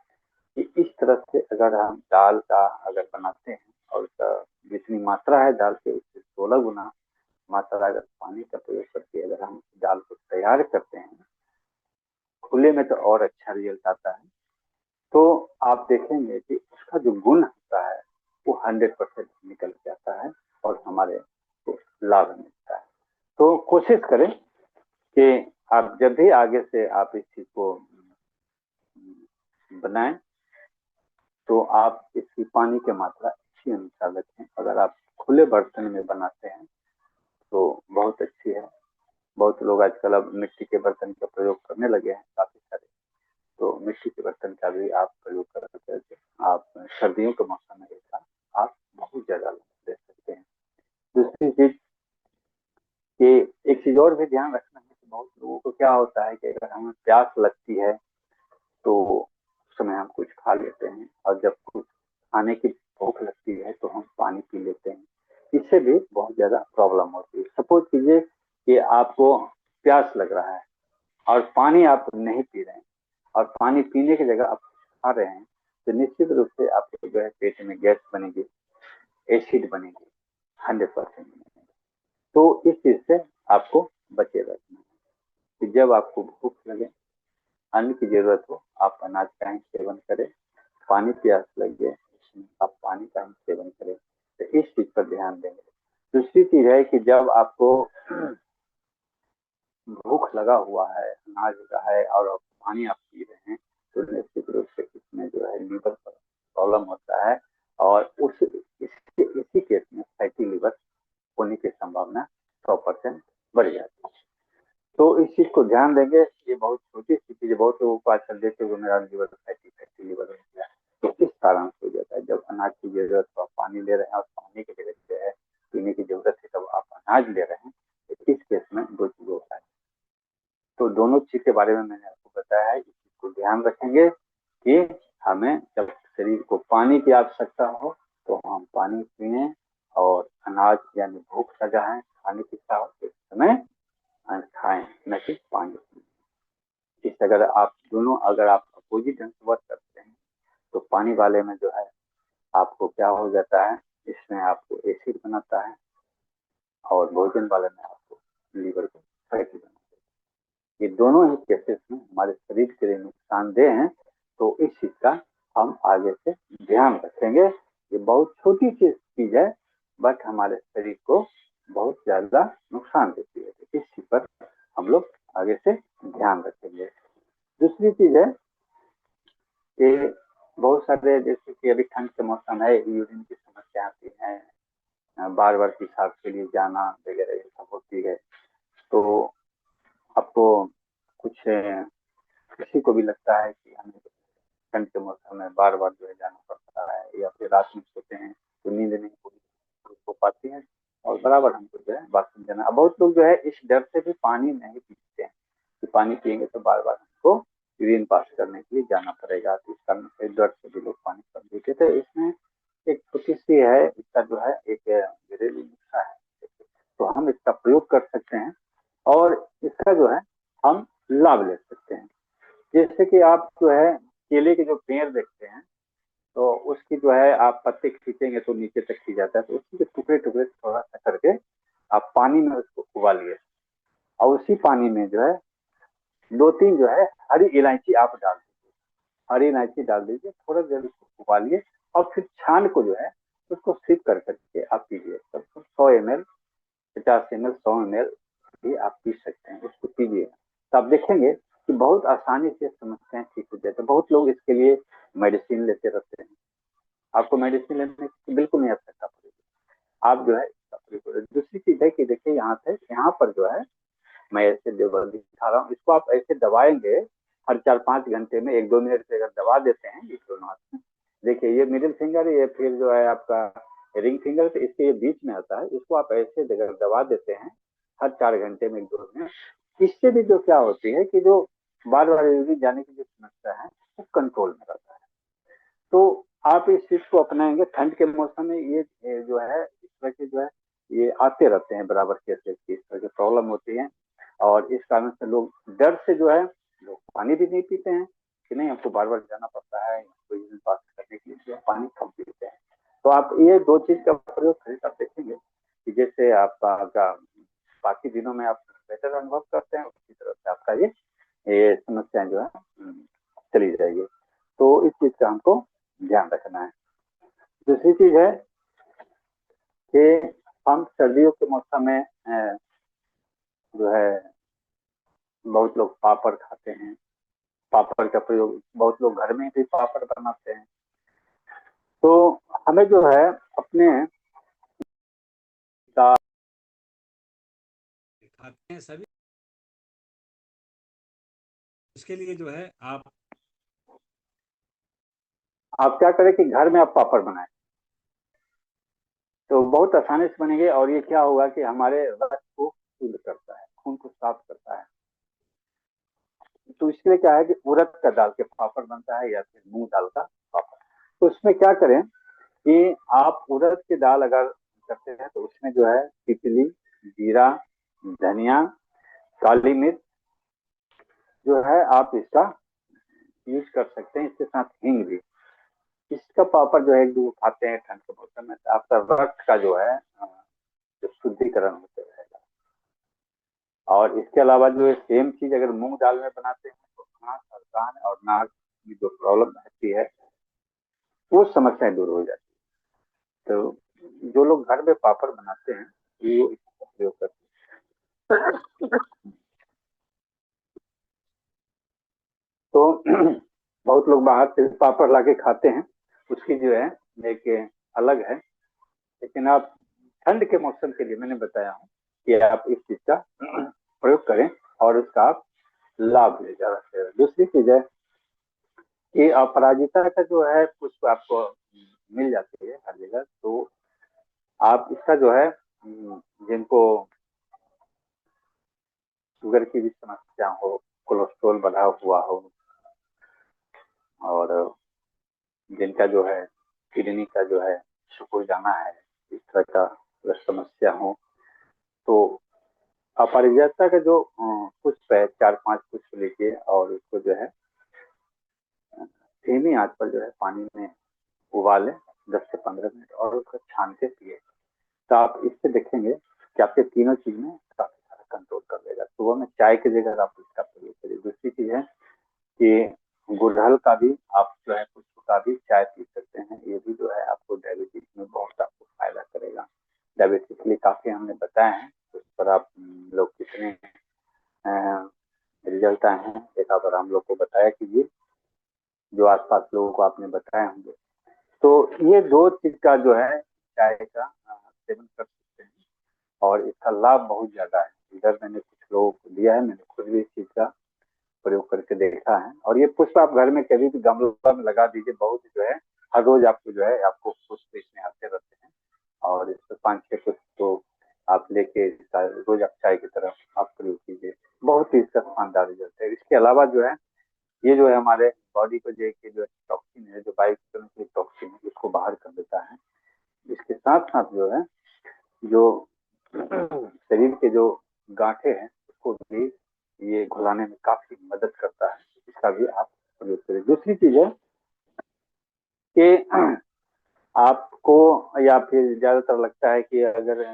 कि इस तरह से अगर हम दाल का अगर बनाते हैं और उसका जितनी मात्रा है दाल के उससे 16 गुना मात्रा अगर पानी का प्रयोग करके अगर हम दाल को तैयार करते हैं खुले में, तो और अच्छा रिजल्ट आता है। तो आप देखेंगे कि उसका जो गुण होता है वो 100% निकल के आता है और हमारे को लाभ मिलता है। तो कोशिश करें कि आप जब भी आगे से आप इस चीज को बनाएं तो आप इसकी पानी की मात्रा अच्छी अनुसार रखें। अगर आप खुले बर्तन में बनाते हैं तो बहुत अच्छी है। बहुत लोग आजकल अब मिट्टी के बर्तन का प्रयोग करने लगे हैं काफी सारे। तो मिट्टी के बर्तन का भी आप प्रयोग करके आप सर्दियों के मौसम में इसका आप बहुत ज्यादा लाभ ले सकते हैं। दूसरी चीज कि एक चीज और भी ध्यान रखना है कि बहुत लोगों को क्या होता है कि अगर हमें प्यास लगती है तो उस समय हम कुछ खा लेते हैं, और जब कुछ खाने की भूख लगती है तो हम पानी पी लेते हैं। इससे भी बहुत ज्यादा प्रॉब्लम होती है। सपोज कीजिए कि आपको प्यास लग रहा है और पानी आप नहीं पी रहे हैं, और पानी पीने की जगह आप खा रहे हैं, तो निश्चित रूप से आपके जो है पेट में गैस बनेगी, एसिड बनेगी, 100% बनेगी। तो इस चीज से आपको बचे रहना है कि जब आपको भूख लगे, अन्न की जरूरत हो, आप अनाज का ही सेवन करें। पानी प्यास लगे इसमें आप पानी का ही सेवन करें। तो इस चीज पर ध्यान देंगे। दूसरी चीज है कि जब आपको भूख लगा हुआ है, अनाज का है और आप पानी आप पी रहे हैं, तो निश्चित रूप से इसमें जो है लीवर पर प्रॉब्लम होता है, और इसी केस में फैटी लीवर होने की संभावना 100% बढ़ जाती है। तो इस चीज को ध्यान देंगे। ये बहुत छोटी सी चीज है। बहुत लोगों को आजकल देखते हुए मेरा लीवर फैटी लीवर हो गया, तो इस कारण से हो जाता है। जब अनाज की जरूरत हो, आप पानी ले रहे हैं और पानी की जगह जो है पीने की जरूरत है, तब आप अनाज ले रहे हैं, तो इस केस में दो चीज होता है। तो दोनों चीज के बारे में मैंने आपको बताया है। इस चीज को ध्यान रखेंगे कि हमें जब शरीर को पानी की आवश्यकता हो तो हम पानी पिए, और अनाज यानी भूख लगा है, खाने की इच्छा हो तो इस समय खाएं, न कि पानी पिए। इस अगर आप अपोजिट ढंग से वर्क करते हैं तो पानी वाले में जो है आपको क्या हो जाता है, इसमें आपको एसिड बनाता है, और भोजन वाले में आपको लीवर को फैटी बनाता है। ये दोनों ही केसेस में हमारे शरीर के लिए नुकसानदेह हैं। तो इस चीज का हम आगे से ध्यान रखेंगे। ये बहुत छोटी चीज है, बट हमारे शरीर को बहुत ज्यादा नुकसान देती है। इस चीज पर हम लोग आगे से ध्यान रखेंगे। दूसरी चीज है कि बहुत सारे, जैसे कि अभी ठंड के मौसम है, यूरिन की समस्या आती है, बार बार पेशाब के लिए जाना वगैरह ये सब होती है। तो आपको कुछ किसी को भी लगता है कि हमें ठंड के मौसम में बार बार जो है जाना पड़ता है, या फिर रात में सोते हैं तो नींद नहीं पूरी हो पाती है, और बराबर हमको जो है बाथरूम जाना। अब बहुत लोग जो है इस डर से भी पानी नहीं पीते हैं कि पानी पियेंगे तो बार बार हमको यूरिन पास करने के लिए जाना पड़ेगा। तो इस कारण से डर से भी लोग पानी कम पीते। तो इसमें एक छोटी सी है, इसका जो है एक घरेलू नुस्खा है, तो हम इसका प्रयोग कर सकते हैं और इसका जो है हम लाभ ले सकते हैं। जैसे कि आप जो है केले के जो पेड़ देखते हैं, तो उसकी जो है आप पत्ते खींचेंगे तो नीचे तक खींच जाता है, तो उसके टुकड़े टुकड़े थोड़ा सा करके आप पानी में उसको उबालिए, और उसी पानी में जो है दो तीन जो है हरी इलायची आप डाल दीजिए। हरी इलायची डाल दीजिए, थोड़ा देर उसको उबालिए, और फिर छान को जो है उसको सिप कर करके आप पीजिए। तब 100 ml, 50 ml, 100 ml भी आप पी सकते हैं, उसको पीजिए। तो आप देखेंगे कि बहुत आसानी से समस्याएं ठीक हो जाती है। बहुत लोग इसके लिए मेडिसिन लेते रहते हैं। आपको मेडिसिन लेने की बिल्कुल नहीं आवश्यकता पड़ेगी। आप जो है इसका प्रयोग करें। दूसरी चीज है कि देखिए यहाँ पर जो है मैं ऐसे देवल दिखा रहा हूँ, इसको आप ऐसे दबाएंगे हर 4-5 घंटे में 1-2 मिनट से अगर दबा देते हैं इस दोनों हाथ में, देखिए ये मिडिल फिंगर, ये फिर जो है आपका रिंग फिंगर, तो इसके ये बीच में आता है, इसको आप ऐसे अगर दबा देते हैं हर 4 घंटे में 1-2 मिनट, इससे भी जो क्या होती है कि जो बार बार यूरिन जाने की जो समस्या है वो कंट्रोल में रहता है। तो आप इस चीज को अपनाएंगे। ठंड के मौसम में ये जो है इस तरह के जो है ये आते रहते हैं बराबर केसेस की, इस तरह की प्रॉब्लम होती है, और इस कारण से लोग डर से जो है लोग पानी भी नहीं पीते हैं कि नहीं हमको बार बार जाना पड़ता है कोई बात करने के लिए, पानी कम पीते हैं। तो आप ये दो चीज का प्रयोग करें, आप देखेंगे कि जैसे आपका बाकी दिनों में आप बेहतर अनुभव करते हैं, उसी तरह से आपका ये समस्याएं जो है चली जाएगी। तो इस चीज का हमको ध्यान रखना है। दूसरी चीज है कि हम सर्दियों के मौसम में जो है बहुत लोग पापड़ खाते हैं। पापड़ का प्रयोग बहुत लोग घर में भी पापड़ बनाते हैं। तो हमें जो है अपने खाते हैं सभी, उसके लिए जो है आप क्या करें कि घर में आप पापड़ बनाएं, तो बहुत आसानी से बनेंगे। और ये क्या होगा कि हमारे रक्त को शुद्ध करता है, खून को साफ करता है। तो इसलिए क्या है कि उड़द का दाल के पापड़ बनता है या फिर मूंग दाल का पापड़। तो उसमें क्या करें कि आप उड़द की दाल अगर करते हैं तो उसमें जो है तितली, जीरा, धनिया, काली मिर्च जो है आप इसका यूज कर सकते हैं। इसके साथ हींग भी। इसका पापड़ जो है जो खाते हैं ठंड के मौसम में, तो आपका रक्त का जो है जो शुद्धिकरण होते रहेगा। और इसके अलावा जो है सेम चीज अगर मूंग दाल में बनाते हैं तो आंख और कान और नाक की जो प्रॉब्लम रहती है वो समस्याएं दूर हो जाती है। तो जो लोग घर में पापड़ बनाते हैं वो इसका प्रयोग करते हैं। तो बहुत लोग बाहर से पापड़ लाके खाते हैं, उसकी जो है एक अलग है। लेकिन आप ठंड के मौसम के लिए मैंने बताया हूँ कि आप इस चीज का प्रयोग करें और उसका आप लाभ ले जा रहे हैं। दूसरी चीज है कि अपराजिता का जो है पुष्प आपको मिल जाती है हर जगह। तो आप इसका जो है जिनको शुगर की भी समस्या हो, कोलेस्ट्रॉल बढ़ा हुआ हो, और जिनका जो है किडनी का जो है सुकुड़ जाना है, इस तरह का अगर समस्या हो, तो अपरिजता का जो पुष्प है 4-5 पुष्प लीजिए और उसको जो है धीमी आंच पर जो है पानी में उबालें 10 से 15 मिनट और उसको छान के पिए। तो आप इससे देखेंगे कि आपके तीनों चीज में काफी सारा कंट्रोल कर लेगा। सुबह में चाय की जगह आप इसका प्रयोग करिए। दूसरी चीज है कि गुड़हल का भी आप जो है पुष्प का भी चाय पी सकते हैं। ये भी जो है आपको डायबिटीज में बहुत आपको फायदा करेगा। डायबिटीज के लिए काफी हमने बताया है, उस पर आप लोग कितने रिजल्ट आए हैं एक बार हम लोग को बताया कीजिए, जो आसपास लोगों को आपने बताया होंगे। तो ये दो चीज का जो है चाय का सेवन कर सकते हैं और इसका लाभ बहुत ज्यादा है। इधर मैंने कुछ लोगों को दिया है, मैंने खुद भी इस चीज का प्रयोग करके देखा है। और ये पुष्प आप घर में कभी भी गमला में लगा दीजिए, बहुत जो है हर रोज आपको जो है आपको पुष्प इसमें आते रहते हैं। और इसमें 5-6 पुष्प तो आप लेके रोज आप चाय की तरफ आप प्रयोग कीजिए, बहुत ही इसका शानदार रिजल्ट है। इसके अलावा जो है ये जो है हमारे बॉडी को जो टॉक्सिन है, जो बायो टॉक्सिन है, उसको बाहर कर देता है। इसके साथ साथ जो है जो शरीर के जो गांठे हैं उसको भी ये घुलाने में काफी मदद करता है। इसका भी आप प्रयोग करें। दूसरी चीज है कि आपको या फिर ज्यादातर लगता है कि अगर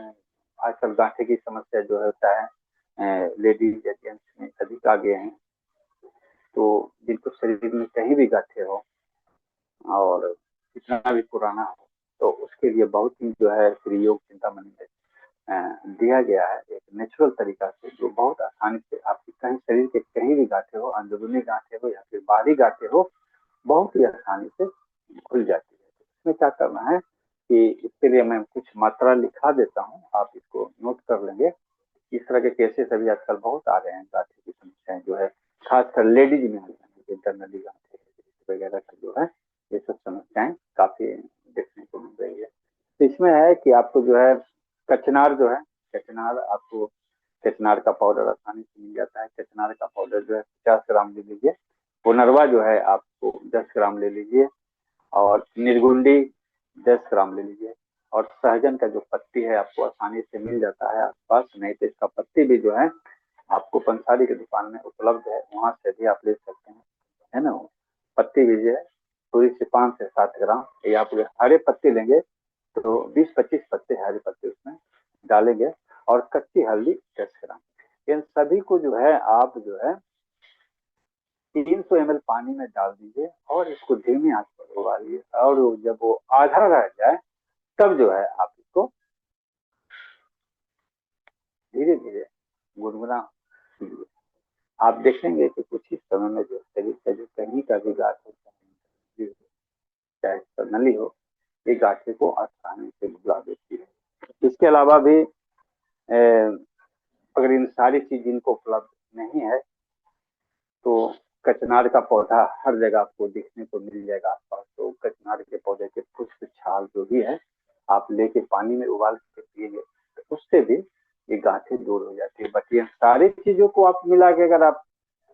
आजकल गांठे की समस्या जो होता है लेडीज या जेंट्स में अधिक आगे हैं, तो जिनको शरीर में कहीं भी गांठे हो और कितना भी पुराना हो, तो उसके लिए बहुत ही जो है श्री योग चिंतामणि में दिया गया है एक नेचुरल तरीका से, जो बहुत आसानी से आपकी कहीं शरीर के कहीं भी गांठे हो, अंदरूनी गांठे हो या फिर बाहरी गांठे हो, बहुत ही आसानी से खुल जाती है। इसमें क्या करना है कि इसके लिए मैं कुछ मात्रा लिखा देता हूँ, आप इसको नोट कर लेंगे। इस तरह के केसेस अभी आजकल बहुत आ रहे हैं, गांठे की समस्याएं जो है खासकर लेडीज में आ रही है, इंटरनली गांठे वगैरह का जो है ये सब समस्याएं काफी देखने को मिल रही है। तो इसमें है कि आपको जो है कचनार जो है, कचनार आपको कचनार का पाउडर आसानी से मिल जाता है। कचनार का पाउडर जो है 50 ग्राम ले लीजिए। पुनरवा जो है आपको 10 ग्राम ले लीजिए और निर्गुंडी 10 ग्राम ले लीजिए। और सहजन का जो पत्ती है आपको आसानी से मिल जाता है आसपास, नहीं तो इसका पत्ती भी जो है आपको पंसारी की दुकान में उपलब्ध है, वहां से भी आप ले सकते हैं, है ना। पत्ती भी जो है थोड़ी सी 5 से 7 ग्राम, या आप हरे पत्ते लेंगे तो 20-25 पत्ते हरे पत्ते उसमें डालेंगे और कच्ची हल्दी 10 ग्राम। इन सभी को जो है आप जो है 300 ml पानी में डाल दीजिए और इसको धीमी आंच पर उबालिए, और जब वो आधा रह जाए तब जो है आप इसको धीरे धीरे गुनगुना कीजिए। आप देखेंगे कि कुछ ही समय में जो शरीर का जो कहीं का भी गांठ होता है, चाहे नली हो, ये गांठे को आसानी से भुला देती है। इसके अलावा भी अगर इन सारी चीज इनको उपलब्ध नहीं है तो कचनार का पौधा हर जगह आपको देखने को मिल जाएगा आसपास। तो कचनार के पौधे के पुष्प छाल जो भी है आप लेके पानी में उबाल के पिएंगे तो उससे भी ये गांठें दूर हो जाती है। बट ये सारी चीजों को आप मिला के अगर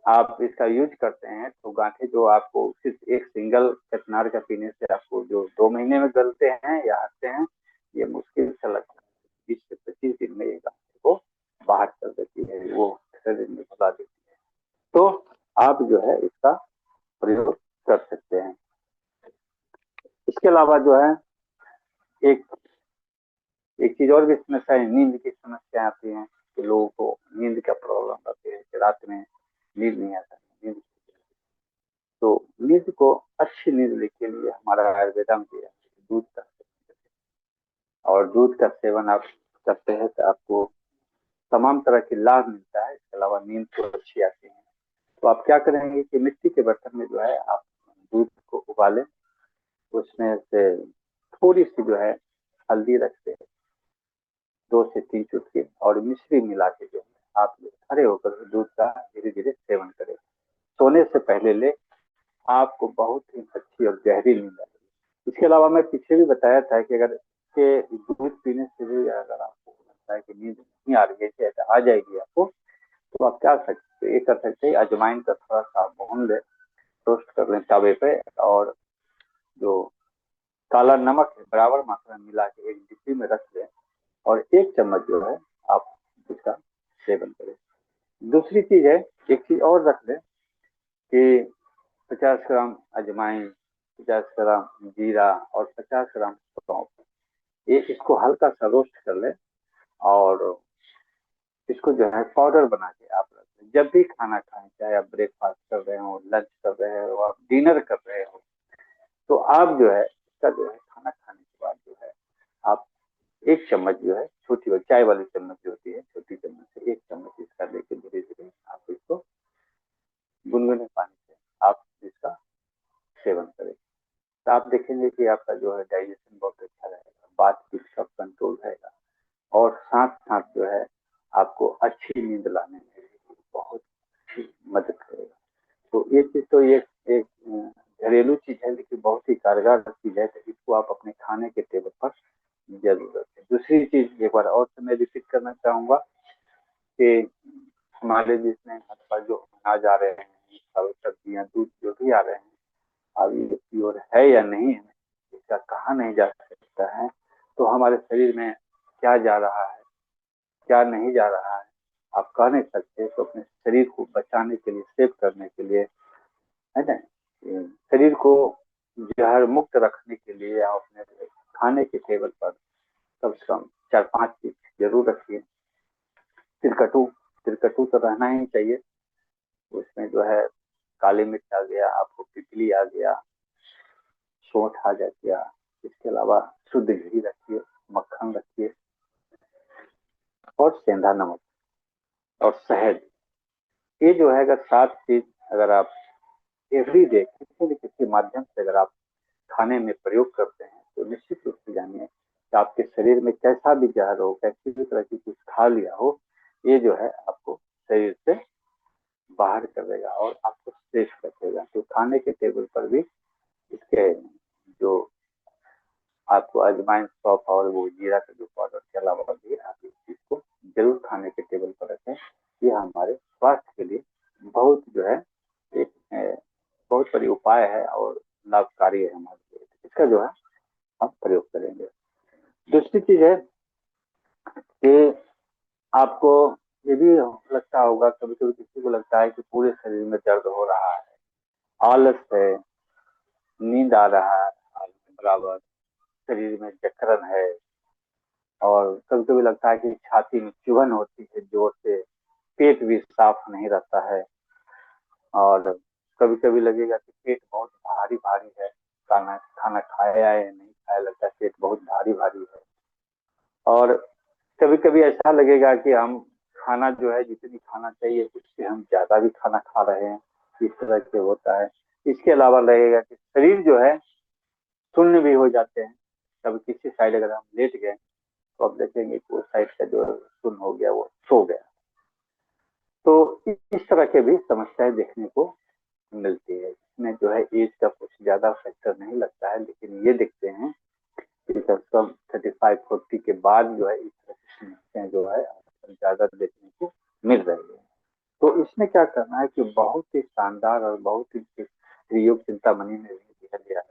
आप इसका यूज करते हैं तो गांठें जो आपको सिर्फ एक सिंगल कचनार का पीने से आपको जो 2 महीने में गलते हैं या हटते हैं, ये मुश्किल से लगता है 20 से 25 दिन में ये गांठें को बाहर कर देती है, वो शरीर में भुला देती है। तो आप जो है इसका प्रयोग कर सकते हैं। इसके अलावा जो है एक एक चीज और भी समस्या है, नींद की समस्या आती है कि लोगों को नींद का प्रॉब्लम रहती है कि रात में नींद नहीं आता। नींद तो नींद को अच्छी नींद लेने के लिए हमारा आयुर्वेदा में दिया है दूध का सेवन, और दूध का सेवन आप करते हैं तो आपको तमाम तरह के लाभ मिलता है। इसके अलावा नींद तो अच्छी आती है। तो आप क्या करेंगे कि मिट्टी के बर्तन में जो है आप दूध को उबालें, उसमें से थोड़ी सी जो है हल्दी रखते हैं, 2 से 3 चुटकी, और मिश्री मिला के जो है आप खड़े होकर दूध का धीरे धीरे सेवन करें। सोने से पहले ले, आपको बहुत ही अच्छी और गहरी नींद आएगी। इसके अलावा मैं पीछे भी बताया था कि अगर के दूध पीने से भी अगर आपको लगता है कि नींद नहीं आ रही है, आ जाएगी आपको, तो आप क्या सकते ये कर सकते हैं, अजवाइन का थोड़ा सा भून ले, रोस्ट कर लें तवे पे, और जो काला नमक है बराबर मात्रा में मिला के एक डिब्बी में रख लें, और 1 चम्मच जो है आप इसका सेवन करें। दूसरी चीज है, एक चीज और रख लें कि 50 ग्राम अजवाइन, 50 ग्राम जीरा और 50 ग्राम सौंफ, ये इसको हल्का सा रोस्ट कर ले, और इसको जो है पाउडर बना के आप रख लें। जब भी खाना खाएं, चाहे आप ब्रेकफास्ट कर रहे हो, लंच कर रहे हो, आप डिनर कर रहे हो, तो आप जो है इसका जो है खाना खाने के बाद जो है आप 1 चम्मच जो है, छोटी वाली चाय वाली चम्मच जो होती है, छोटी चम्मच से 1 चम्मच इसका लेके धीरे धीरे आप इसको गुनगुने पानी से आप इसका सेवन करें, तो आप देखेंगे कि आपका जो है डाइजेशन बहुत अच्छा रहेगा, बात पीठ सब कंट्रोल रहेगा, और साथ साथ जो है आपको अच्छी नींद लाने में बहुत अच्छी मदद करेगा। तो ये चीज तो ये एक घरेलू चीज है, लेकिन बहुत ही कारगर चीज है, तो इसको आप अपने खाने के टेबल पर जरूर रखें। दूसरी चीज एक बार और से मैं रिपीट करना चाहूंगा कि हमारे जिसमें हमारे जो अनाज आ रहे हैं, फल सब्जियां दूध जो भी आ रहे हैं, अब ये प्योर है या नहीं है, इसका कहा नहीं जा सकता है। तो हमारे शरीर में क्या जा रहा है, क्या नहीं जा रहा है, आप कह नहीं सकते। तो अपने शरीर को बचाने के लिए, सेव करने के लिए, है ना, शरीर को जहर मुक्त रखने के लिए आप अपने खाने के टेबल पर कम से कम 4-5 चीज जरूर रखिए। तिलकटू, तिलकटू तो रहना ही चाहिए। उसमें जो है काली मिर्च आ गया, आपको पिपली आ गया, सौंठ आ गया। इसके अलावा शुद्ध घी रखिए, मक्खन रखिए, और सेंधा नमक और शहद। ये जो है अगर 7 चीज अगर आप एवरी डे किसी न किसी माध्यम से अगर आप खाने में प्रयोग करते हैं, तो निश्चित रूप से जानिए कि आपके शरीर में कैसा भी जहर हो, कैसी भी तरह की कुछ खा लिया हो, ये जो है आपको शरीर से बाहर कर देगा और आपको सेफ रखेगा। तो खाने के टेबल पर भी इसके जो आपको अजवाइन, सौंफ और वो जीरा का जो पाउडर के अलावा भी आप इस चीज को जरूर खाने के टेबल पर रखें। ये हमारे स्वास्थ्य के लिए बहुत जो है एक बहुत बड़ी उपाय है और लाभकारी है हमारे लिए। इसका जो है हम प्रयोग करेंगे। दूसरी चीज है कि आपको ये भी लगता होगा, कभी कभी किसी को लगता है कि पूरे शरीर में दर्द हो रहा है, आलस है, नींद आ रहा है हाल में बराबर, शरीर में जकड़न है, और कभी कभी लगता है कि छाती में चुभन होती है जोर से, पेट भी साफ नहीं रहता है, और कभी कभी लगेगा कि पेट बहुत भारी भारी है, खाना खाना खाया है नहीं खाया, लगता है पेट बहुत भारी भारी है। और कभी कभी ऐसा लगेगा कि हम खाना जो है जितनी खाना चाहिए उससे हम ज्यादा भी खाना खा रहे हैं, इस तरह से होता है। इसके अलावा लगेगा कि शरीर जो है शून्य भी हो जाते हैं, कभी किसी साइड अगर हम लेट गए तो आप देखेंगे कि उस साइड का जो शून्य हो गया वो सो गया। तो इस तरह के भी समस्याएं देखने को मिलती है। इसमें जो है एज का कुछ ज्यादा फैक्टर नहीं लगता है, लेकिन ये देखते हैं कि कम से कम 35-40 के बाद जो है इस तरह की समस्याएं जो है ज्यादा देखने को मिल रही है। तो इसमें क्या करना है कि बहुत ही शानदार और बहुत ही योग चिंतामणि में भी दिया गया है।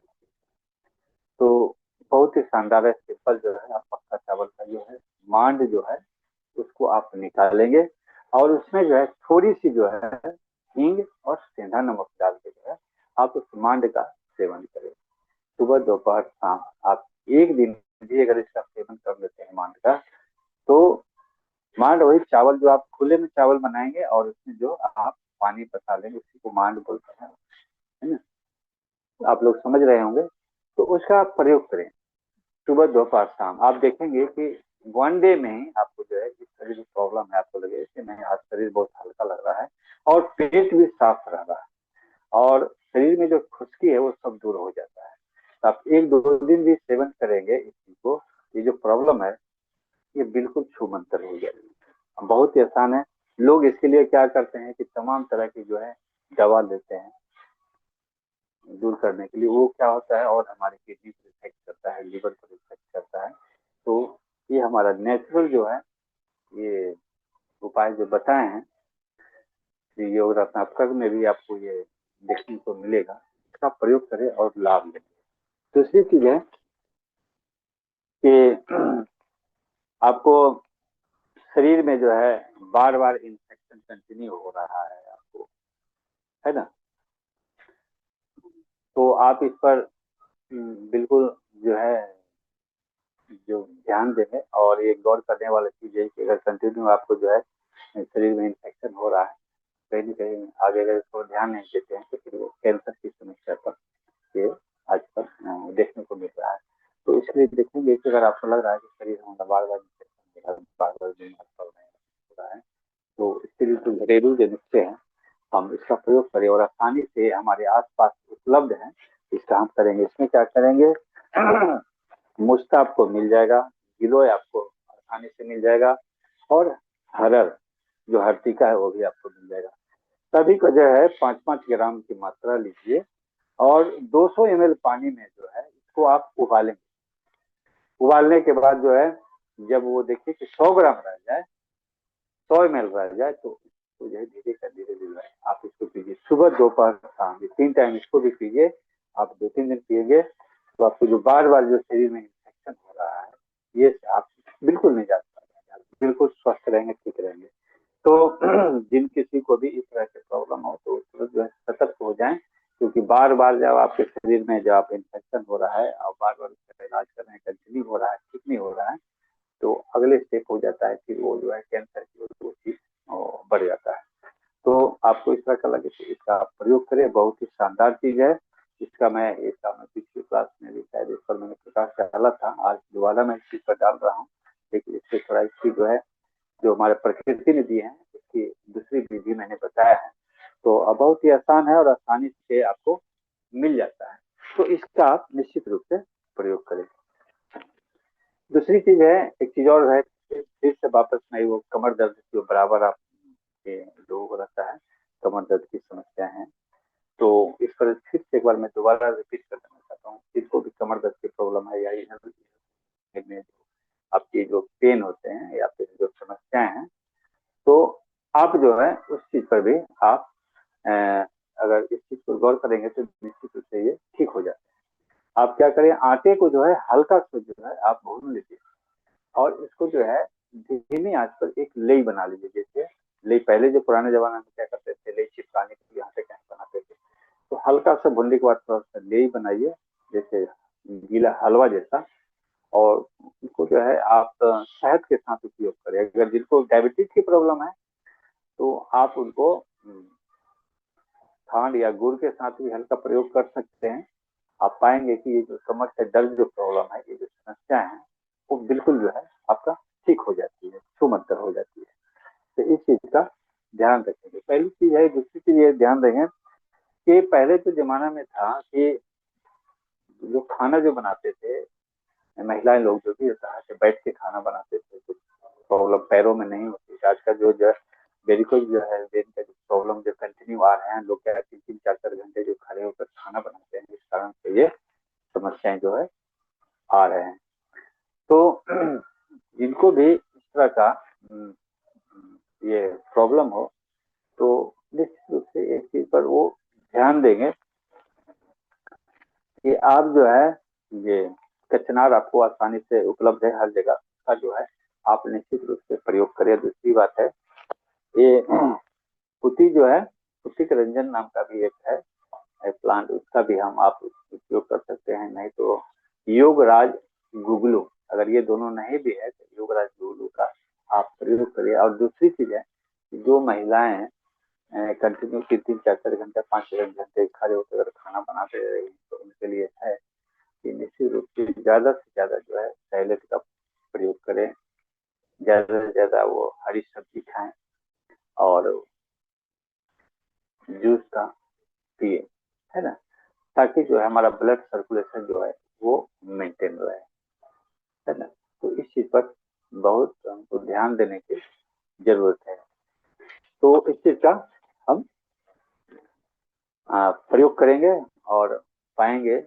तो बहुत ही शानदार है, सिंपल जो है, आप पक्का चावल का जो है मांड जो है उसको आप निकालेंगे, और उसमें जो है थोड़ी सी जो है हींग और सेंधा नमक डाल के जो है आप उस मांड का सेवन करें, सुबह दोपहर शाम। आप एक दिन भी अगर इसका सेवन कर लेते हैं मांड का, तो मांड वही चावल जो आप खुले में चावल बनाएंगे और उसमें जो आप पानी पसा लेंगे उसी को मांड बोलते हैं, है ना? आप लोग समझ रहे होंगे। तो उसका आप प्रयोग करें सुबह दोपहर शाम। आप देखेंगे कि वन डे में ही आपको जो है इस तरह की प्रॉब्लम है, आपको लगेगा कि नहीं आज शरीर बहुत हल्का लग रहा है, और पेट भी साफ रह रहा है, और शरीर में जो खुश्की है वो सब दूर हो जाता है। तो आप एक दो दिन भी सेवन करेंगे इस चीज को, ये जो प्रॉब्लम है ये बिल्कुल छूमंतर हो जाएगी। बहुत ही आसान है। लोग इसके लिए क्या करते हैं कि तमाम तरह की जो है दवा लेते हैं दूर करने के लिए, वो क्या होता है और हमारी किडनी पर इफेक्ट करता है, लिवर पर इफेक्ट करता है। तो ये हमारा नेचुरल जो है ये उपाय जो बताए हैं श्री योग रत्नाकर में भी आपको ये देखने को मिलेगा, इसका प्रयोग करें और लाभ लें। दूसरी चीज है कि आपको शरीर में जो है बार बार इन्फेक्शन कंटिन्यू हो रहा है आपको, है ना? तो आप इस पर बिल्कुल जो है जो ध्यान दें, और ये गौर करने वाली चीज है कि अगर कंटिन्यू आपको जो है शरीर में इन्फेक्शन हो रहा है, कहीं ना कहीं आगे अगर इसको ध्यान नहीं देते हैं तो फिर वो कैंसर की समस्या पर ये आजकल देखने को मिल रहा है। तो इसलिए देखेंगे कि अगर आपको लग रहा है कि शरीर हमारा बार बार इन्फेक्शन बार बार बीमार पड़ रहे हैं, तो इसके लिए जो घरेलू जो नुस्खे हैं हम इसका प्रयोग करें, और आसानी से हमारे आसपास उपलब्ध है, इसका हम करेंगे। इसमें क्या करेंगे मुश्ता आपको मिल जाएगा, गिलोय आपको आसानी से मिल जाएगा, और हरड़ जो हरती का है वो भी आपको मिल जाएगा। सभी को जो है 5-5 ग्राम की मात्रा लीजिए, और 200 ml पानी में जो है इसको आप उबालेंगे। उबालने के बाद जो है जब वो देखिए कि 100 ग्राम रह जाए, 100 ml रह जाए, तो इसको जो है धीरे कर धीरे धीरे आप इसको पीजिए, सुबह दोपहर शाम 3 टाइम इसको भी पीजिए। आप 2-3 दिन पिएंगे तो आपको जो बार बार जो शरीर में इन्फेक्शन हो रहा है ये आप बिल्कुल नहीं जा पाएंगे, बिल्कुल स्वस्थ रहेंगे, ठीक रहेंगे। तो जिन किसी को भी इस तरह की प्रॉब्लम हो तो जो है सतर्क हो जाएं, क्योंकि बार बार जब आपके शरीर में जब आप इन्फेक्शन हो रहा है और बार बार उसका इलाज कर रहे हैं, कंटिन्यू हो रहा है, ठीक नहीं हो रहा है, तो अगले स्टेप हो जाता है कि वो जो है कैंसर की वो चीज बढ़ जाता है। तो आपको इस तरह का लगे तो इसका आप प्रयोग करें, बहुत ही शानदार चीज है। इसका मैं पिछली क्लास में भी शायद इस पर मैंने प्रकाश डाला था, आज दोबारा मैं इस चीज पर डाल रहा हूँ, लेकिन इससे थोड़ा इसकी जो है जो हमारे प्रकृति ने दी है उसकी दूसरी विधि मैंने बताया है। तो बहुत ही आसान है और आसानी से आपको मिल जाता है, तो इसका आप निश्चित रूप से प्रयोग करें। दूसरी चीज है, एक चीज और है, फिर से वापस में वो कमर दर्द जो बराबर आपके लोगों को रहता है, कमर दर्द की समस्या है, तो इस पर फिर से एक बार मैं दोबारा रिपीट कर देना चाहता हूँ, जिसको भी कमर दर्द की प्रॉब्लम है या में आपकी जो पेन होते हैं या फिर जो समस्याएं हैं, तो आप जो है उस चीज पर भी आप अ, अगर इस चीज पर गौर करेंगे तो निश्चित रूप से ये ठीक हो जाता है। आप क्या करें, आटे को जो है हल्का सा जो है आप भून लीजिए, और इसको जो है धीमी आंच पर एक लेई बना लीजिए। जैसे लेई पहले जो पुराने जमाने में क्या करते थे, लेई चिपकाने के लिए आटे कैसे बनाते थे, तो हल्का सा भूनने के बाद थोड़ा सा लेई बनाइए, जैसे गीला हलवा जैसा, और इनको जो है आप शहद के साथ उपयोग करें। अगर जिनको डायबिटीज की प्रॉब्लम है तो आप उनको खांड या गुड़ के साथ भी हल्का प्रयोग कर सकते हैं। आप पाएंगे कि ये जो कमर से दर्द जो प्रॉब्लम है, ये जो समस्या है, वो बिल्कुल जो है आपका ठीक हो जाती है, छूमंतर हो जाती है। तो इस चीज का ध्यान रखेंगे, पहली चीज है। दूसरी चीज ये ध्यान देंगे कि पहले तो जमाना में था कि जो खाना जो बनाते थे महिलाएं लोग, जो भी होता है कि बैठ के खाना बनाते थे, कुछ प्रॉब्लम पैरों में नहीं होती। आज का जो वेरिकोज जो है, वेन का जो प्रॉब्लम जो कंटिन्यू आ रहे हैं, लोग क्या 3-3 4-4 घंटे जो खड़े होकर खाना बनाते हैं, इस कारण से ये समस्याएं जो है आ रहे हैं। तो जिनको भी इस तरह का ये प्रॉब्लम हो, तो निश्चित रूप से एक चीज पर वो ध्यान देंगे कि आप जो है ये कचनार आपको आसानी से उपलब्ध है हर जगह का, जो है आप निश्चित रूप से प्रयोग करें। दूसरी बात है, ये पुती जो है, पुतिक रंजन नाम का भी एक है प्लांट, उसका भी हम आप उपयोग कर सकते हैं। नहीं तो योगराज गुगलू, अगर ये दोनों नहीं भी है तो योगराज गुगलू का आप प्रयोग करिए। और दूसरी चीज है, जो महिलाएं कंटिन्यू 3-3 4-4 घंटे 5-6 घंटे खड़े होकर अगर खाना बनाते रहे, तो उनके लिए है कि निश्चित रूप से ज्यादा से ज्यादा जो है सैलेड का प्रयोग करें, ज्यादा से ज्यादा वो हरी सब्जी खाएं और जूस का पिए, है ना, ताकि जो है हमारा ब्लड सर्कुलेशन जो है वो मेंटेन रहे, है ना। तो इस चीज पर बहुत हमको ध्यान देने की जरूरत है। तो इस चीज का हम प्रयोग करेंगे और पाएंगे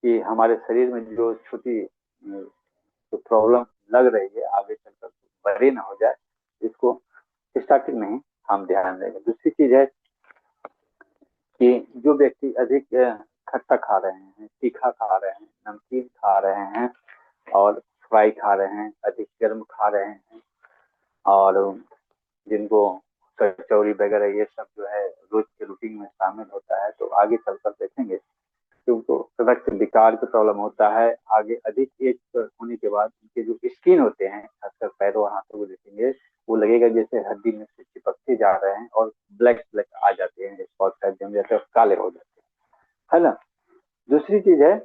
कि हमारे शरीर में जो छोटी जो प्रॉब्लम लग रही है, आगे चलकर बड़ी ना हो जाए, इसको स्टार्टिंग में ही हम ध्यान देंगे। दूसरी चीज है कि जो व्यक्ति अधिक खट्टा खा रहे हैं, तीखा खा रहे हैं, नमकीन खा रहे हैं और फ्राई खा रहे हैं, अधिक गर्म खा रहे हैं, और जिनको कचौरी वगैरह ये सब जो है रोज के रूटीन में शामिल होता है, तो आगे चलकर देखेंगे कि उनको रक्त विकार की प्रॉब्लम होता है। आगे अधिक एज होने के बाद उनके जो स्किन होते हैं, खासकर पैरों हाथों को देखेंगे, वो लगेगा जैसे हड्डी में से चिपकते जा रहे हैं और ब्लैक ब्लैक आ जाते हैं, स्पॉट टाइप जम जाते हैं, काले हो जाते हैं, है ना। दूसरी चीज है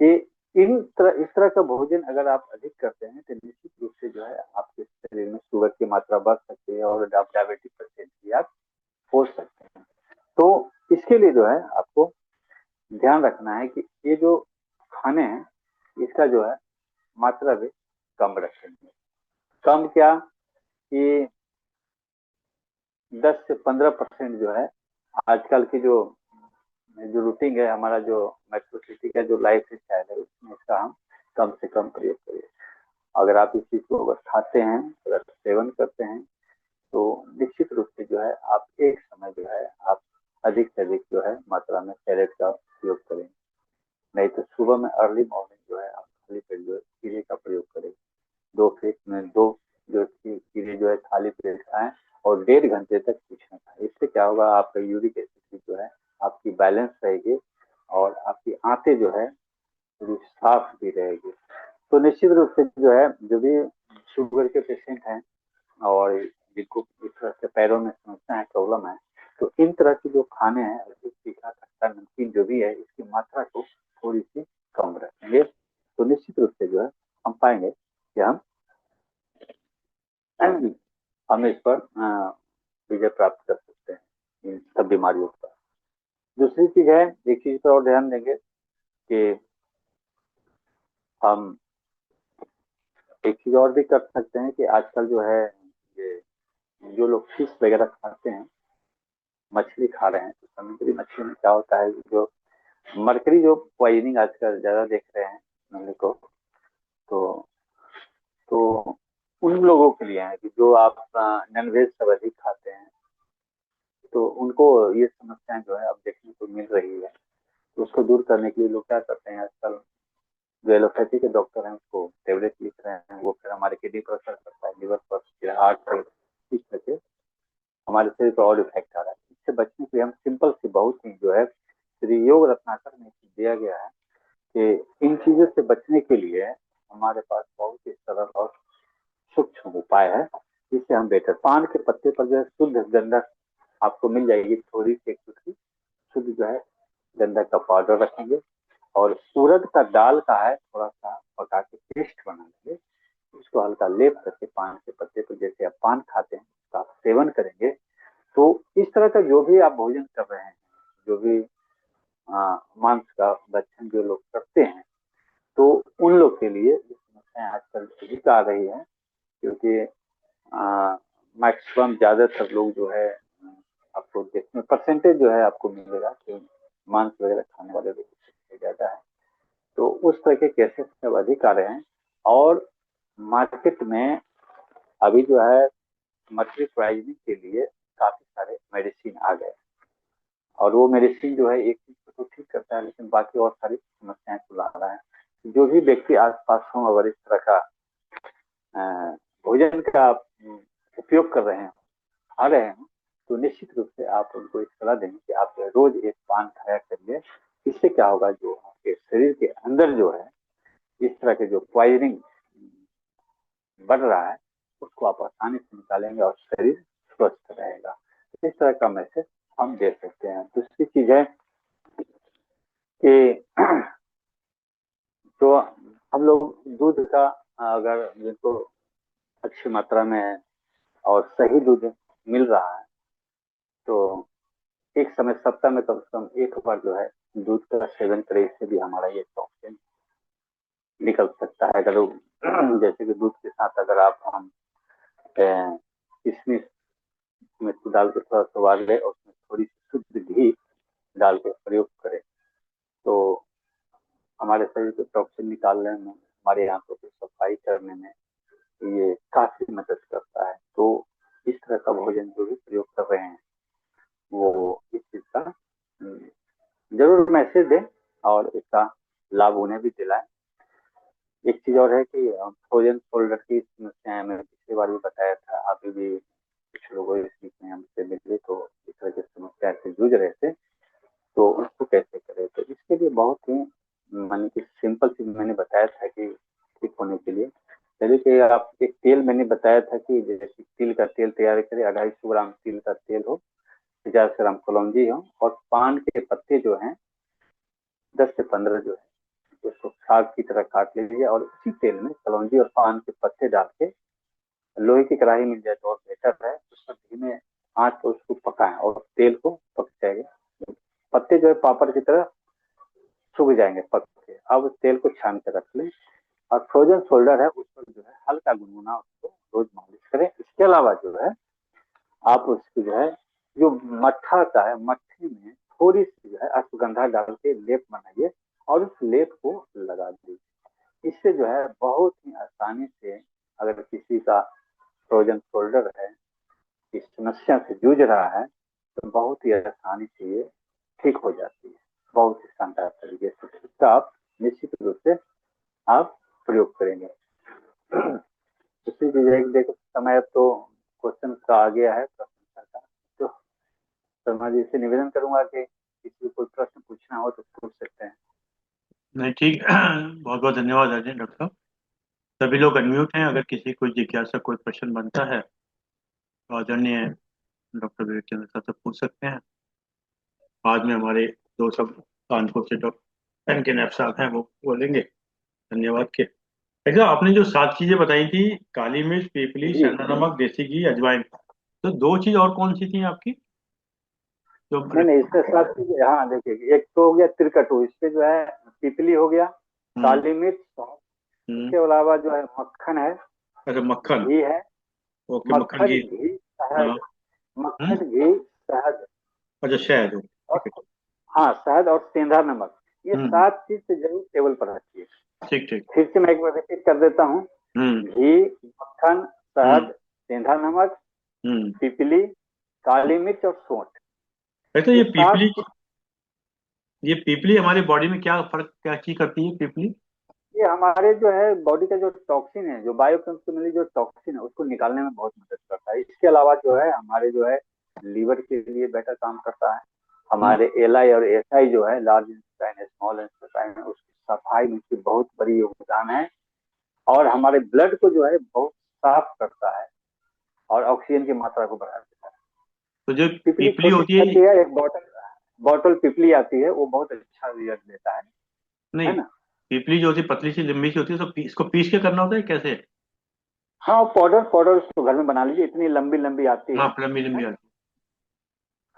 कि इस तरह का भोजन अगर आप अधिक करते हैं, तो निश्चित रूप से जो है आपके शरीर में शुगर की मात्रा बढ़ सकती है और आप डायबिटिक पेशेंट भी आप हो सकते हैं। तो इसके लिए जो है आपको ध्यान रखना है कि ये जो खाने हैं, इसका जो है मात्रा भी कम रखेंगे। कम क्या कि 10 से 15% जो है आजकल की जो जो रूटीन है, हमारा जो मेट्रो सिटी का जो लाइफ स्टाइल है, उसमें इसका हम कम से कम प्रयोग करिए। अगर आप इस चीज को अगर खाते हैं, अगर सेवन करते हैं, तो निश्चित रूप से जो है आप एक समय जो है आप अधिक से अधिक जो है मात्रा में सैलेड का उपयोग करें। नहीं तो सुबह में अर्ली मॉर्निंग जो है आप खाली पेट जो है खीरे का प्रयोग करें। 2 जो खीरे जो है खाली पेट खाएं और 1.5 घंटे तक कुछ न खाएं। इससे क्या होगा, आपका यूरिक एसिड जो है आपकी बैलेंस रहेगी और आपकी आंतें जो है थोड़ी साफ भी रहेगी। तो निश्चित रूप से जो है, जो भी शुगर के पेशेंट हैं और जिनको इस तरह से पैरों में समस्या है, प्रॉब्लम है, तो इन तरह के जो खाने हैं, तीखा खट्टा नमकीन जो भी है, इसकी मात्रा को थोड़ी सी कम रखेंगे, तो निश्चित रूप से जो है हम पाएंगे कि हम इस पर विजय प्राप्त कर सकते हैं इन सब बीमारियों पर। दूसरी चीज है, एक चीज पर और ध्यान देंगे कि हम एक चीज और भी कर सकते हैं कि आजकल जो है ये जो लोग फिश वगैरह खाते हैं, मछली खा रहे हैं, तो समुद्री मछली में क्या होता है, जो मरकरी जो पॉइजनिंग आजकल ज्यादा देख रहे हैं हम लोग को, तो तो उन लोगों के लिए है कि जो आप नॉन वेज सब अधिक खाते हैं, तो उनको ये समस्याएं जो है अब देखने को मिल रही है। तो उसको दूर करने के लिए लोग क्या करते हैं, आजकल जो एलोपैथी के डॉक्टर हैं उसको टेबलेट लिख रहे हैं, वो फिर हमारे किडनी पर असर करता है, लिवर पर, फिर हार्ट पर, इस तरह से हमारे शरीर पर और इफेक्ट आ रहा है। इससे बचने के लिए हम सिंपल सी बहुत ही जो है श्री योग रत्नाकर में दिया गया है कि इन चीजों से बचने के लिए हमारे पास बहुत सरल और सूक्ष्म उपाय है जिससे हम बेटर। पान के पत्ते पर जो है शुद्ध गंधक आपको मिल जाएगी, थोड़ी सी एक चुटकी शुद्ध जो है गंधक का पाउडर रखेंगे, और उड़द का दाल का है थोड़ा सा पका के पेस्ट बना लेंगे, उसको हल्का लेप करके पान के पत्ते पर जैसे आप पान खाते हैं उसका आप सेवन करेंगे। तो इस तरह का जो भी आप भोजन कर रहे हैं, जो भी मांस का भक्षण जो लोग करते हैं, तो उन लोग के लिए ये समस्याएं आजकल अधिक आ रही है, क्योंकि मैक्सिमम ज्यादातर लोग जो है आपको देखने परसेंटेज जो है आपको मिलेगा कि मांस वगैरह खाने वाले लोगों से ज्यादा है। तो उस तरह के केसेस सब अधिक आ रहे हैं। और मार्केट में अभी जो है मर्क्यूरी पॉइजनिंग के लिए काफी सारे मेडिसिन आ गए, और वो मेडिसिन जो है एक चीज को तो ठीक करता है लेकिन बाकी और सारी समस्याएं को ला रहा है। जो भी व्यक्ति आसपास हो अगर इस तरह का भोजन का उपयोग कर रहे हैं, खा रहे हैं, तो निश्चित रूप से आप उनको एक सलाह देंगे कि आप रोज एक पान खाया करिए। इससे क्या होगा, जो आपके शरीर के अंदर जो है इस तरह के जो पॉइजनिंग बढ़ रहा है उसको आप आसानी से निकालेंगे और शरीर स्वस्थ रहेगा। इस तरह का मैसेज हम दे सकते हैं। दूसरी चीज है कि जो हम लोग दूध का अगर जिनको अच्छी मात्रा में और सही दूध मिल रहा है, तो एक समय सप्ताह में कम से कम एक बार जो है दूध का सेवन करें, इससे भी हमारा ये टॉक्सिन निकल सकता है। अगर जैसे कि दूध के साथ अगर आप हम किशमिश में डाल के थोड़ा सा उबाल ले और उसमें थोड़ी सी शुद्ध घी डाल के प्रयोग करें, तो हमारे शरीर के टॉक्सिन निकालने में, हमारे आंतों की सफाई करने में ये काफी मदद करता है। तो इस तरह का भोजन जो भी प्रयोग कर रहे हैं वो इस चीज का जरूर मैसेज दें और इसका लाभ उन्हें भी दिलाएं। एक चीज और है कि फ्रोजन शोल्डर की समस्या मैंने पिछली बार भी बताया था, अभी भी कुछ लोगों इस बीच में हमसे मिले तो इस तरह की समस्या से जूझ रहे थे, तो उसको कैसे करें। तो इसके लिए बहुत ही मानी कि सिंपल चीज मैंने बताया था कि ठीक होने के लिए, जैसे कि आप एक तेल मैंने बताया था कि जैसे तिल का तेल तैयार करें, 250 ग्राम तिल का तेल हो, 50 ग्राम कलौंजी हो, और पान के पत्ते जो हैं 10 से 15 जो है उसको साग की तरह काट लीजिए, और उसी तेल में कलौंजी और पान के पत्ते डाल के लोहे की कढ़ाई मिल जाए तो और बेहतर है, उस पर धीमे आंच पर उसको पकाएं और तेल को पक जाएगा। पत्ते जो है पापड़ की तरह सूख जाएंगे पक के। अब तेल को छान कर रख लें, और फ्रोजन शोल्डर है उस पर जो है हल्का गुनगुना उसको रोज मालिश करें। इसके अलावा जो है आप उसको जो है जो मट्ठा का है, मट्ठे में थोड़ी सी जो है अश्वगंधा डाल के लेप बनाइए और उस लेप को लगा दीजिए। इससे जो है बहुत ही आसानी से, अगर किसी का फ्रोजन शोल्डर है, इस समस्या से जूझ रहा है, तो बहुत ही आसानी से ये ठीक हो जाती है, बहुत ही शानदार तरीके से। इसका आप निश्चित रूप से आप प्रयोग करेंगे। दूसरी चीज है, देखो समय अब तो क्वेश्चन का आ गया है, प्रश्न का, तो शर्मा जी से निवेदन करूंगा कि किसी को कोई प्रश्न पूछना हो तो पूछ सकते हैं। नहीं, ठीक। बहुत बहुत धन्यवाद अजय डॉक्टर साहब। सभी लोग अनम्यूट हैं, अगर किसी को जिज्ञासा कोई प्रश्न बनता है तो आदरणीय डॉक्टर विवेक चंद्र साहब से पूछ सकते हैं। बाद में हमारे दो सब कानपुर से डॉक्टर एन के नैप साहब हैं, वो बोलेंगे। धन्यवाद के। ऐसा आपने जो 7 चीजें बताई थी, काली मिर्च, पीपली, जी सेंधा नमक, देसी घी, अजवाइन, तो 2 चीज और कौन सी थी आपकी जो नहीं नहीं, इसके साथ चीजें, हाँ देखिए, एक तो हो गया तिरकटू, इस पे जो है पिपली हो गया, हम्म। काली मिर्च, हम्म। इसके अलावा जो है मक्खन है, अच्छा, मक्खन। घी है, ओके, मक्खन, मक्खन घी। घी हाँ। शहद, हम्म। मक्खन घी शहद अच्छा, शहद, और, ठीक है। हाँ शहद और सेंधा नमक, ये हम्म। 7 चीज से जरूर टेबल पर रखिए। ठीक ठीक। फिर से मैं एक बार रिपीट कर देता हूँ। हम्म। घी, मक्खन, हम्म। शहद, सेंधा नमक, हम्म। पिपली, काली मिर्च और सौंठ, वैसे ये ये 7 पीपली, चीज। ये पीपली हमारी बॉडी में क्या फर्क, क्या चीज करती है पीपली? ये हमारे जो है बॉडी का जो टॉक्सिन है, जो बायोकेमिकली जो टॉक्सिन है उसको निकालने में बहुत मदद करता है। इसके अलावा जो है हमारे जो है लीवर के लिए बेटर काम करता है। हम्म। हमारे एल आई और एस आई जो है, लार्ज इंटेस्टाइन, स्मॉल इंटेस्टाइन, उसकी सफाई में उसकी बहुत बड़ी योगदान है। और हमारे ब्लड को जो है बहुत साफ करता है और ऑक्सीजन की मात्रा को बढ़ा देता है। तो जो पिपली पीपली छोटी होती है, आती है, एक बॉटल बॉटल पिपली आती है, वो बहुत अच्छा रिजल्ट देता है नहीं, ना। पीपली जो होती है पतली सी लंबी सी होती है, तो इसको पीस के करना होता है कैसे? हाँ, पाउडर पाउडर उसको घर में बना लीजिए, इतनी लंबी लंबी आती हाँ, लंबी है लंबी ना। आती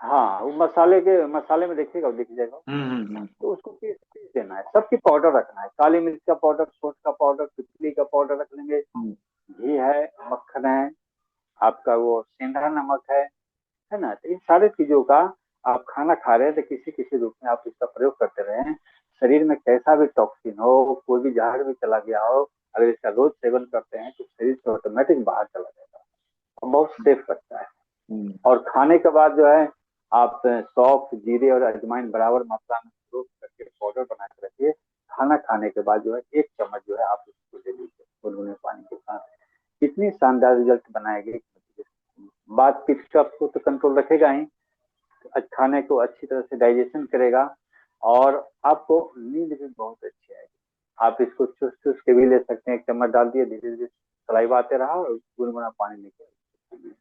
हाँ, वो मसाले में देखिएगा, वो दिख जाएगा। है। हम्म। तो उसको पीस पीस देना है, सबकी पाउडर रखना है, काली मिर्च का पाउडर, सोंठ का पाउडर, पिपली का पाउडर रख लेंगे। हम्म। घी है, मक्खन है, आपका वो सेंधा नमक है ना। तो इन सारे चीजों का आप खाना खा रहे हैं तो किसी किसी रूप में आप इसका प्रयोग करते रहे, शरीर में कैसा भी टॉक्सिन हो, कोई भी जहर भी चला गया हो, अगर इसका रोज सेवन करते हैं तो शरीर से ऑटोमेटिक बाहर चला जाएगा और बहुत सेफ रखता है। हम्म। और खाने के बाद जो है आप सौंफ, जीरे और अजवाइन बराबर मात्रा में रोस्ट करके पाउडर बना के रखिए। खाना खाने के बाद जो है 1 चम्मच जो है आप इसको ले लीजिए गुनगुने पानी के साथ। इतनी शानदार रिजल्ट बनाएगी। बात पित्त कफ को तो कंट्रोल रखेगा ही, खाने को अच्छी तरह से डाइजेशन करेगा और आपको नींद भी बहुत अच्छी आएगी। आप इसको चूस चूस के भी ले सकते हैं, 1 चम्मच डाल दिए, धीरे धीरे सलाइवा आते रहा और गुनगुना पानी लेके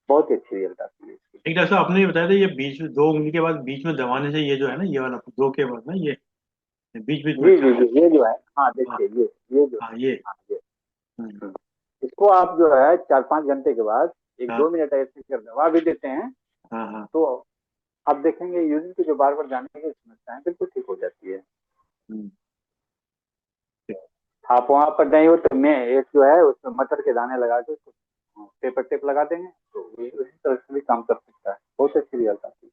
बहुत ही अच्छी रिजल्ट आती है इसकी। एक डॉक्टर साहब, आपने ये बताया था, ये बीच में 2 उंगली के बाद बीच में दबाने से ये जो है ना, ये वाला दो के बाद ना, ये बीच बीच में जी जी चार। जी, ये जो है, हाँ हाँ। देखिए ये जो हाँ, है, ये। हाँ ये। हम्म। हम्म। इसको आप जो है 4-5 घंटे के बाद एक हाँ, 2 मिनट ऐसे कर दबा भी देते हैं हाँ, हाँ। तो आप देखेंगे यूरिन की जो बार बार जाने की समस्या है बिल्कुल ठीक हो जाती है। हम्म। आप वहां पर नहीं हो तो मैं एक जो है उसमें मटर के दाने लगा के उसको पेपर टेप लगा देंगे तो ये उसी तरह से भी काम कर सकता है, बहुत अच्छी रिजल्ट आती है।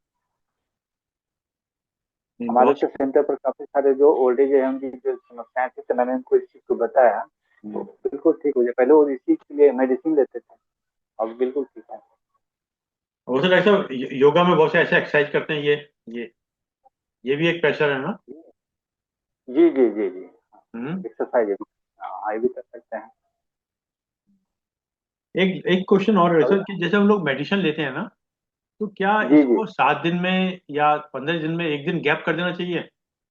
नहीं, हमारे बहुत। तो सेंटर पर काफी सारे जो ओल्ड एज है उनकी जो समस्याएं थी तो मैंने उनको इस चीज को बताया तो हम्म। बिल्कुल ठीक हो जाए। पहले वो इसी के लिए मेडिसिन लेते थे, अब बिल्कुल ठीक है। और सर ऐसा योगा में बहुत से ऐसे एक्सरसाइज करते हैं, ये ये भी एक प्रेशर है ना? जी जी जी जी, हम्म। एक्सरसाइज हाँ ये भी कर सकते हैं। एक एक क्वेश्चन और है अब सर, कि जैसे हम लोग मेडिसिन लेते हैं ना, तो क्या जी जी, इसको 7 दिन में या 15 दिन में एक दिन गैप कर देना चाहिए,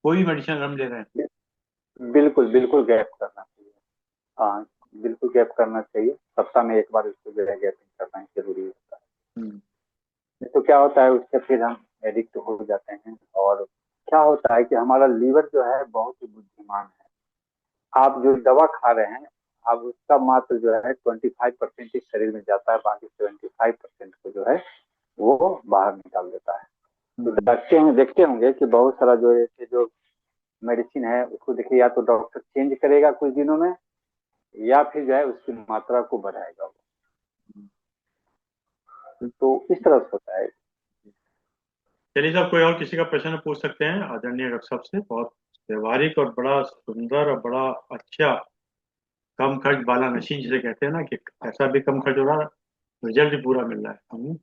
कोई भी मेडिसिन हम ले रहे हैं? बिल्कुल बिल्कुल गैप करना चाहिए। हाँ, बिल्कुल गैप करना चाहिए, सप्ताह में एक बार उसको जो है गैपिंग करना ही जरूरी होता है। हम्म। नहीं तो क्या होता है उससे फिर हम एडिक्ट हो जाते हैं और क्या होता है कि हमारा लीवर जो है बहुत ही बुद्धिमान है। आप जो दवा खा रहे हैं, अब उसका मात्र जो है 25% ही शरीर में जाता है, बाकी 75% को जो है वो बाहर निकाल देता है। तो हम्म। देखते होंगे कि बहुत सारा जो ऐसे जो मेडिसिन है उसको देखिए या तो डॉक्टर चेंज करेगा कुछ दिनों में या फिर जो है उसकी मात्रा को बढ़ाएगा। तो इस तरह से होता है। चलिए साहब, कोई और किसी का प्रश्न पूछ सकते हैं आदरणीय डॉक्टर साहब से। बहुत व्यवहारिक और बड़ा सुंदर और बड़ा अच्छा, कम खर्च वाला मशीन जिसे कहते हैं ना, कि पैसा भी कम खर्च हो रहा है, रिजल्ट भी पूरा मिल रहा है।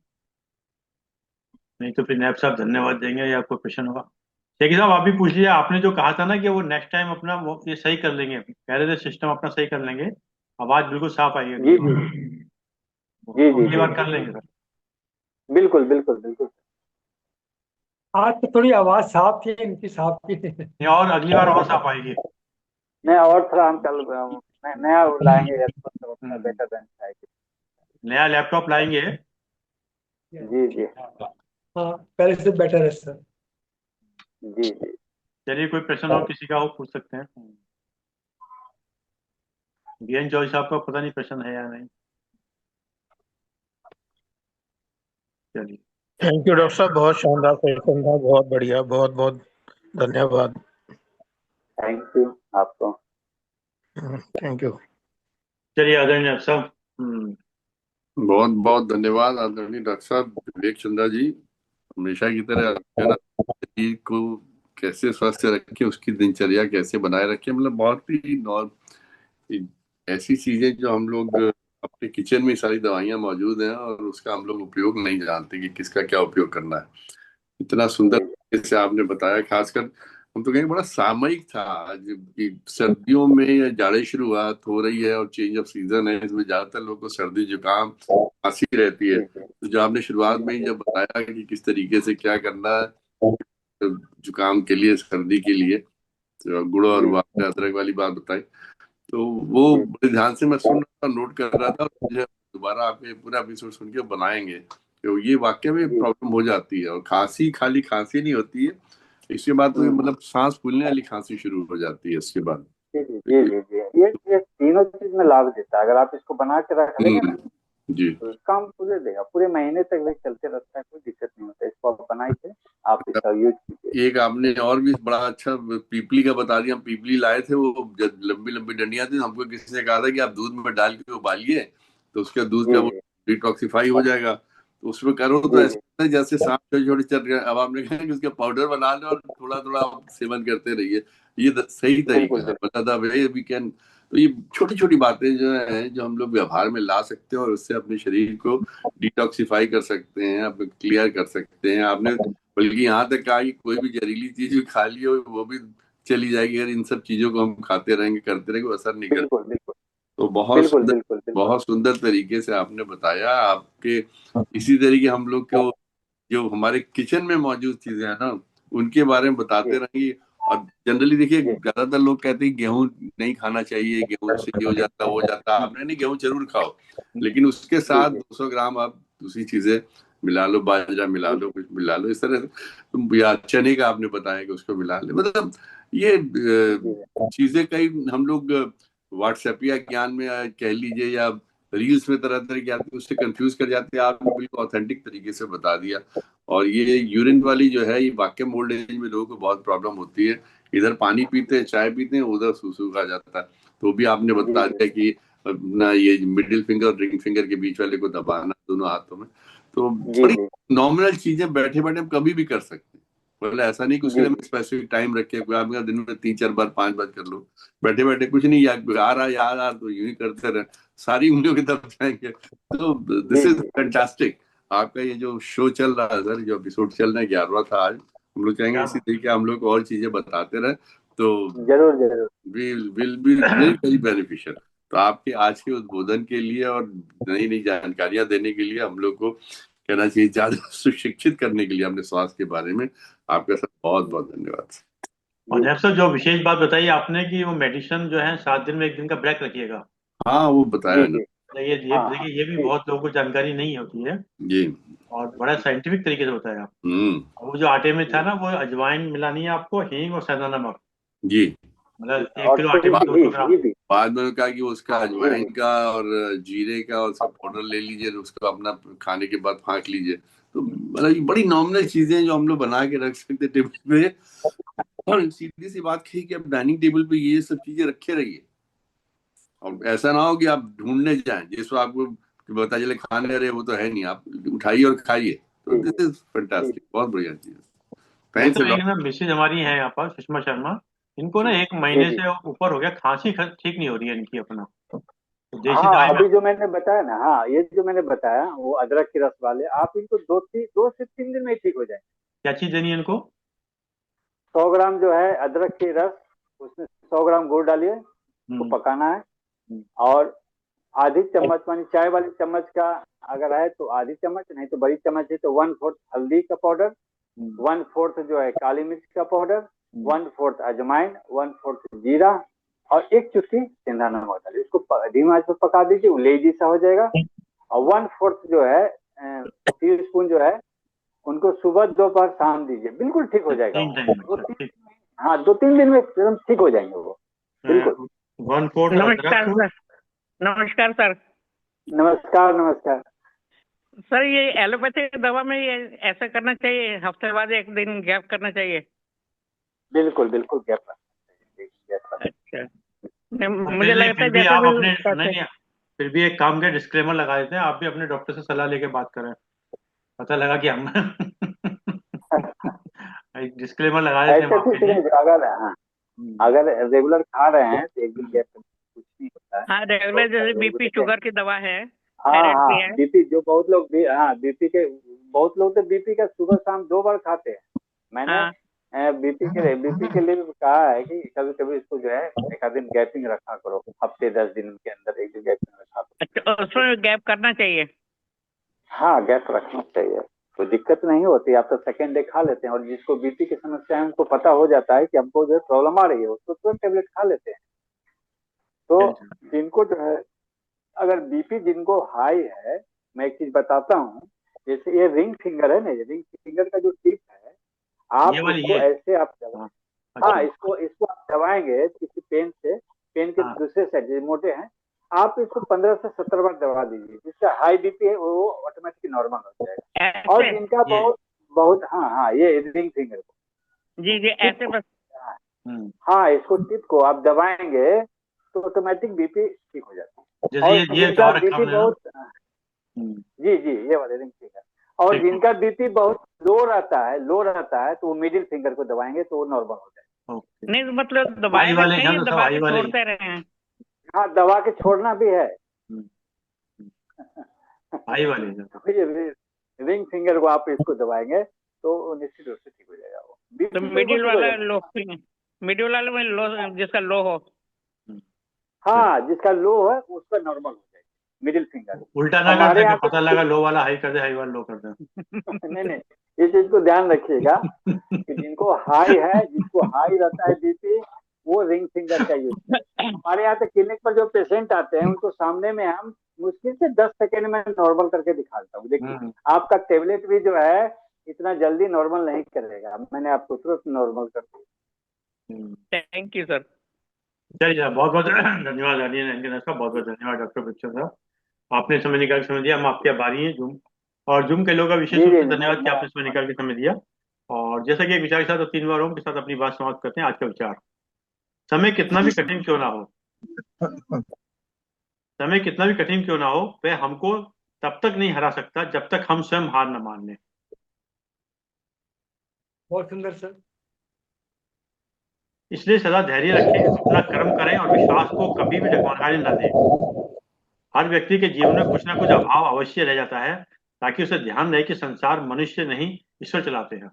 नहीं तो फिर नैब साहब धन्यवाद देंगे, या कोई प्रश्न होगा? शेखी साहब, आप भी पूछ लीजिए। आपने जो कहा था ना कि वो नेक्स्ट टाइम अपना वो ये सही कर लेंगे, कह रहे थे सिस्टम अपना सही कर लेंगे, आवाज बिल्कुल साफ आई है जी उनकी। जी जी तो जी अगली जी बार जी, कर लेंगे सर। बिल्कुल बिल्कुल बिल्कुल। आज तो थोड़ी आवाज साफ थी, इनकी साफ थी। नहीं, और अगली बार और साफ आएगी। नहीं, और थोड़ा हम कल नया लाएंगे एयरपोर्ट तो अपना हम्म। बेटर बैंक आएगी। नया लैपटॉप लाएंगे। जी जी हाँ, पहले से बेटर है सर। जी जी। चलिए, कोई प्रश्न और किसी का हो पूछ सकते हैं। बीएन जॉय साहब का पता नहीं प्रश्न है या नहीं। चलिए। थैंक यू डॉक्टर साहब, बहुत शानदार सेशन था, बहुत बढ़िया, बहुत बहुत धन्यवाद। थैंक यू आपको। Thank you. चलिए आदरणीय डॉक्टर साहब। बहुत बहुत धन्यवाद आदरणीय डॉक्टर साहब विवेक चंद्रा जी। हमेशा की तरह है ना, शरीर को कैसे स्वस्थ रखें, उसकी दिनचर्या कैसे बनाए रखें, मतलब बहुत ही ऐसी चीजें जो हम लोग अपने किचन में सारी दवाइयां मौजूद हैं और उसका हम लोग उपयोग नहीं जानते कि किसका क्या उपयोग करना है। इतना सुंदर जी तरीके से आपने बताया, खासकर हम तो कहेंगे बड़ा सामयिक था आज कि सर्दियों में या जाड़े शुरुआत हो रही है और चेंज ऑफ सीजन है, इसमें ज्यादातर लोगों को सर्दी जुकाम खांसी रहती है। जी जी तो जो आपने शुरुआत में ही जब बताया कि किस तरीके से क्या करना है, तो जुकाम के लिए, सर्दी के लिए, तो गुड़ और जी आपने अदरक वाली बात बताई, तो वो जी बड़े ध्यान से मैं सुन रहा था, नोट कर रहा था, और मुझे दोबारा आपके पूरा एपिसोड सुन के बनाएंगे, तो ये वाकई में जी। प्रॉब्लम हो जाती है। और खांसी खाली खांसी नहीं होती है, इसके बाद तो हम्म। मतलब सांस फूलने वाली खांसी शुरू हो जाती है इसके बाद। जी जी जी जी जी। ये तीनों चीज में लाभ देता है, अगर आप इसको बना के रख लेंगे ना जी। तो काम पूरे देगा, पूरे महीने तक भी चलते रहता है, कोई दिक्कत नहीं होता। इसको आप बनाइए, आप इसका यूज कीजिए। एक आपने और भी बड़ा अच्छा पीपली का बता दिया। हम पीपली लाए थे, वो जब लंबी लंबी डंडियां थी, हमको किसी ने कहा था कि आप दूध में डाल के उबालिए तो उसका दूध जी का वो जी डिटॉक्सिफाई हो जाएगा। तो उसमें करो तो जी ऐसा जी। लगता है जैसे सांप छोटे छोटे चल रहे हैं। अब आपने कहा कि उसका पाउडर बना लो और थोड़ा थोड़ा आप सेवन करते रहिए, ये सही बिल्कुल तरीका है। बिल्कुल। बता था भाई वी कैन। तो ये छोटी छोटी बातें जो है, जो हम लोग व्यवहार में ला सकते हैं और उससे अपने शरीर को डिटॉक्सिफाई कर सकते हैं, अब क्लियर कर सकते हैं। आपने बल्कि यहाँ तक कहा कि कोई भी जहरीली चीज भी खा ली हो वो भी चली जाएगी, अगर इन सब चीजों को हम खाते रहेंगे करते रहेंगे, वो असर नहीं करता। बिल्कुल बिल्कुल तो बिल्कुल बिल्कुल बिल्कुल। बहुत सुंदर तरीके से आपने बताया। आपके इसी तरीके हम लोग को जो हमारे किचन में मौजूद चीजें हैं ना, उनके बारे में जी बताते रहेंगे। और जनरली देखिए, जी ज्यादातर लोग कहते हैं गेहूं नहीं खाना चाहिए, गेहूं से ये हो जाता वो हो जाता। आपने नहीं, गेहूं जरूर खाओ, लेकिन उसके जी साथ जी 200 ग्राम आप दूसरी चीजें मिला लो, बाजरा मिला जी लो, कुछ मिला लो इस तरह से। या चने का आपने बताया कि उसको मिला ले, मतलब ये जी चीजें कई हम लोग व्हाट्सएप या ज्ञान में कह लीजिए, या रील्स में तरह तरह की आती है, उससे कंफ्यूज कर जाते हैं। आपने बिल्कुल ऑथेंटिक तरीके से बता दिया। और ये यूरिन वाली जो है, ये वाकई ओल्ड एज में लोगों को बहुत प्रॉब्लम होती है। इधर पानी पीते हैं, चाय पीते हैं, उधर सूसू आ जाता है। तो भी आपने जी बता जी दिया कि ना ये मिडिल फिंगर और रिंग फिंगर के बीच वाले को दबाना दोनों हाथों में। तो जी बड़ी जी नॉर्मल चीजें बैठे बैठे हम कभी भी कर सकते हैं। मतलब ऐसा नहीं कि उसके जी लिए हम स्पेसिफिक टाइम रखे, कोई आपका दिन में 3 4 बार 5 बार कर लो। बैठे बैठे कुछ नहीं, याद आ रहा याद आ रहा तो यूं ही करते रहे, सारी उंगलियों की तरफ जाएंगे। तो this G is G. Fantastic. आपका ये जो शो चल रहा है सर, जो एपिसोड चल रहा है, 11वां था आज। हम लोग चाहेंगे क्या इसी तरीके हम लोग और चीजें बताते रहे, तो जरूर जरूर। Will be very very beneficial. तो आपके आज के उद्बोधन के लिए और नई नई जानकारियां देने के लिए, हम लोग को कहना चाहिए ज्यादा सुशिक्षित करने के लिए अपने स्वास्थ्य के बारे में, आपका सर बहुत बहुत धन्यवाद। और जी डॉक्टर साहब, जो विशेष बात बताई आपने कि वो मेडिसिन जो है 7 दिन में 1 दिन का ब्रेक रखिएगा। हाँ, वो जी बताया ना। जी। तो ये हाँ हाँ देखिए, ये भी जी बहुत लोगों को जानकारी नहीं होती है, जी। और बड़ा साइंटिफिक तरीके से बताया। हम्म। और वो जो आटे में था जी ना, वो अजवाइन मिलानी है आपको, हींग और सेंधा नमक। जी। मतलब एक और किलो आटे थोड़ी में बा- सी 200 ग्राम। घी भी। बाद में उन्होंने कहा कि उसका हाँ घी अजवाइन भी। का और जीरे का और उसका पाउडर ले लीजिए, और उसको अपना खाने के बाद फाँक लीजिए। तो मतलब ये बड़ी नॉर्मल चीजें हैं जो हम लोग बना के रख सकते हैं टेबल पे। और सीधी सी बात कही कि आप डाइनिंग टेबल पे ये सब चीजें रखे रहिए, और ऐसा ना हो कि आप ढूंढने जाएं जिसको आपको पता चले खाने रहे वो तो है नहीं, आप उठाइए और खाइए। तो जी दिस इज जी फैंटास्टिक, बहुत बढ़िया चीज। डॉक्टर थैंक्स साहब, अ एक ना मिसेज हमारी हैं यहाँ पर, सुषमा शर्मा। इनको ना एक जी महीने जी। से ऊपर हो गया, खांसी ठीक नहीं हो रही है इनकी अपना। तो देसी हाँ दवाई में। अभी जो मैंने बताया ना, हाँ ये जो मैंने बताया वो अदरक के रस वाले, आप इनको 2 से 3 दिन में ही ठीक हो जाए। क्या चीज देनी है इनको? 100 ग्राम जो है अदरक के रस, उसमें 100 ग्राम गुड़ डालिए, उसको हम्म। पकाना है। हम्म। और आधी चम्मच, मानी चाय वाली चम्मच का अगर है तो आधी चम्मच, नहीं तो बड़ी चम्मच है तो 1/4 हल्दी का पाउडर, हम्म। 1/4 जो है काली मिर्च का पाउडर, हम्म। 1/4 अजवाइन, 1/4 जीरा, और एक चुटकी सेंधा नमक डालिए। इसको धीमी आंच पर पका दीजिए, वो लेजी सा हो जाएगा। और 1/4 जो है टी स्पून जो है, उनको सुबह दोपहर शाम दीजिए, बिल्कुल ठीक हो जाएगा 3 वो। टाइम में, वो अच्छा ठीक। 2-3 दिन में एकदम ठीक हो जाएंगे वो, बिल्कुल। 1/4 नमस्कार अदरक। सर। नमस्कार सर। नमस्कार नमस्कार। सर ये एलोपैथी दवा में ये ऐसा करना चाहिए, हफ्ते बाद एक दिन गैप करना चाहिए? बिल्कुल बिल्कुल गैप रखना। अच्छा। नहीं, और मुझे लगता फिर है भी जैसे आप भी अपने, नहीं करते। नहीं, फिर भी एक काम के डिस्क्लेमर लगा देते हैं, आप भी अपने डॉक्टर से सलाह लेके बात करें। पता लगा कि हम एक डिस्क्लेमर लगा देते हैं हम ऐसा आपके कुछ लिए। नहीं, अगर हाँ अगर रेगुलर खा रहे हैं तो एक दिन गैप कुछ नहीं होता है। हाँ, रेगुलर बहुत सारे जैसे लोगों को बीपी देखे हैं। शुगर की दवा है, हाँ थायराइड हाँ की है। बीपी, जो बहुत लोग भी, हाँ बीपी के, बहुत लोग तो बीपी का सुबह शाम 2 बार खाते हैं। मैंने हाँ। बीपी के लिए भी कहा है कि कभी कभी इसको जो है एक आध दिन गैपिंग रखा करो, हफ्ते 10 दिन के अंदर एक दिन गैपिंग रखा करो। अच्छा, उसमें गैप करना चाहिए? हाँ गैप रखना चाहिए, तो दिक्कत नहीं होती। आप तो सेकेंड डे खा लेते हैं, और जिसको बीपी की समस्या है उनको पता हो जाता है कि हमको जो प्रॉब्लम आ रही है, उसको तुरंत टेबलेट खा लेते हैं, तो जिनको जो है अगर बीपी जिनको हाई है, मैं एक चीज बताता हूँ, जैसे ये रिंग फिंगर है ना, ये रिंग फिंगर का जो टिप है, आप ये वाली इसको ये? ऐसे आप दबा, हाँ इसको आप दबाएंगे किसी पेन से, पेन के हाँ। दूसरे साइड जो मोटे हैं, आप इसको 15 से 17 बार दबा दीजिए, जिसका हाई बीपी है वो ऑटोमेटिकली नॉर्मल हो जाएगा। और ऐसे? जिनका बहुत बहुत हाँ ये रिंग फिंगर को जी ऐसे बस। हाँ इसको टिप को आप दबाएंगे तो ऑटोमेटिक बीपी ठीक हो जाता है। जैसे और ये जिनका और बीपी बहुत जी ये वाले रिंग फिंगर, और ठीक है। जिनका बीपी बहुत लो रहता है तो वो मिडिल फिंगर को दबाएंगे तो वो नॉर्मल हो जाएगा। ओके। नहीं मतलब दबाए हाई वाले रखते हैं, हैं तो सब दबा हाई के वाले ही। छोड़ते रहे हैं। हाँ दबा के छोड़ना भी है। हाई वाले हैं तो ये रिंग फिंगर को आप इसको दबाएंगे तो निश्चित रूप से ठीक हो जाएगा वो। तो बीपी मिडिल बिल्कुल ठीक हो वाला जाएगा। लो, मिडिल वाले में लो, जिसका लो हो। हाँ जिसका लो है उसका नॉर्मल हो जाएगा मिडिल फिंगर। उल्टा ना कर हमारे दे कि यहाँ पता लगा लो वाला हाई कर दे, हाई वाला लो कर दे। नहीं ये चीज को ध्यान रखिएगा कि जिनको हाई है, जिसको हाई रहता है बीपी, वो रिंग फिंगर का यूज करें। हमारे यहाँ पे क्लिनिक पर जो पेशेंट आते हैं उनको सामने में हम मुश्किल से 10 सेकेंड में नॉर्मल करके दिखाता हूँ। देखिए आपका टेबलेट भी जो है इतना जल्दी नॉर्मल नहीं करेगा, मैंने आपको तुरंत नॉर्मल कर दिया। Thank you sir. चलिए सर, बहुत बहुत धन्यवाद आदित्य नंदन साहब, बहुत बहुत धन्यवाद डॉक्टर विवेक साहब, आपने समय निकाल के समय दिया। हम आपके आभारी हैं जूम और जूम के लोगों का विशेष रूप से धन्यवाद कि आपने समय निकाल के समय दिया। और जैसा कि एक विचार के साथ 3 बार के साथ अपनी बात समाप्त करते हैं। आज का विचार, समय कितना भी कठिन क्यों ना हो, समय कितना भी कठिन क्यों ना हो, वह हमको तब तक नहीं हरा सकता जब तक हम स्वयं हार न मान लें। बहुत सुंदर सर। इसलिए सदा धैर्य रखें, अपना कर्म करें और विश्वास को कभी भी डगमगाने न दें। हर व्यक्ति के जीवन में कुछ ना कुछ अभाव अवश्य रह जाता है, ताकि उसे ध्यान रहे कि संसार मनुष्य नहीं ईश्वर चलाते हैं।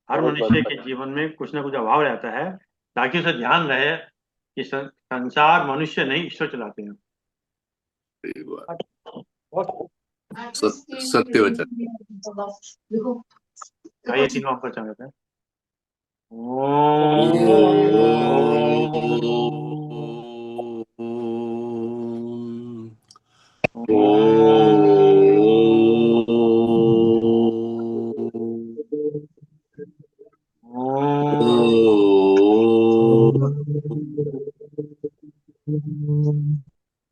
हर मनुष्य के जीवन में कुछ ना कुछ अभाव रहता है, ताकि उसे ध्यान रहे कि संसार मनुष्य नहीं ईश्वर चलाते हैं। सत्य वचन। आइए 3 बार चाहते हैं।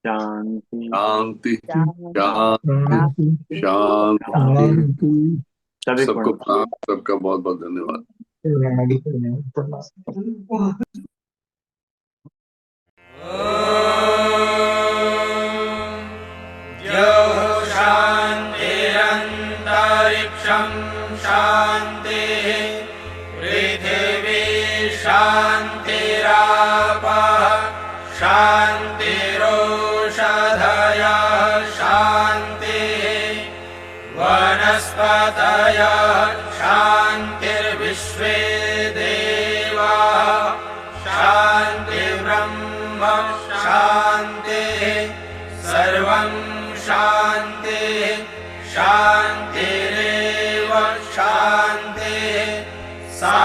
शांति शांति शांति शांति। सबको प्रणाम, सबका बहुत बहुत धन्यवाद। शान्तिरन्तरिक्षं शान्तिः पृथिवी शान्तिरापः शान्तिरोषधयः शान्तिः वनस्पतयः शान्तिर्विश्वे देवाः शान्तिर्ब्रह्म शान्तिः सर्वं शान्तिः शान्तिरेव शान्तिः सा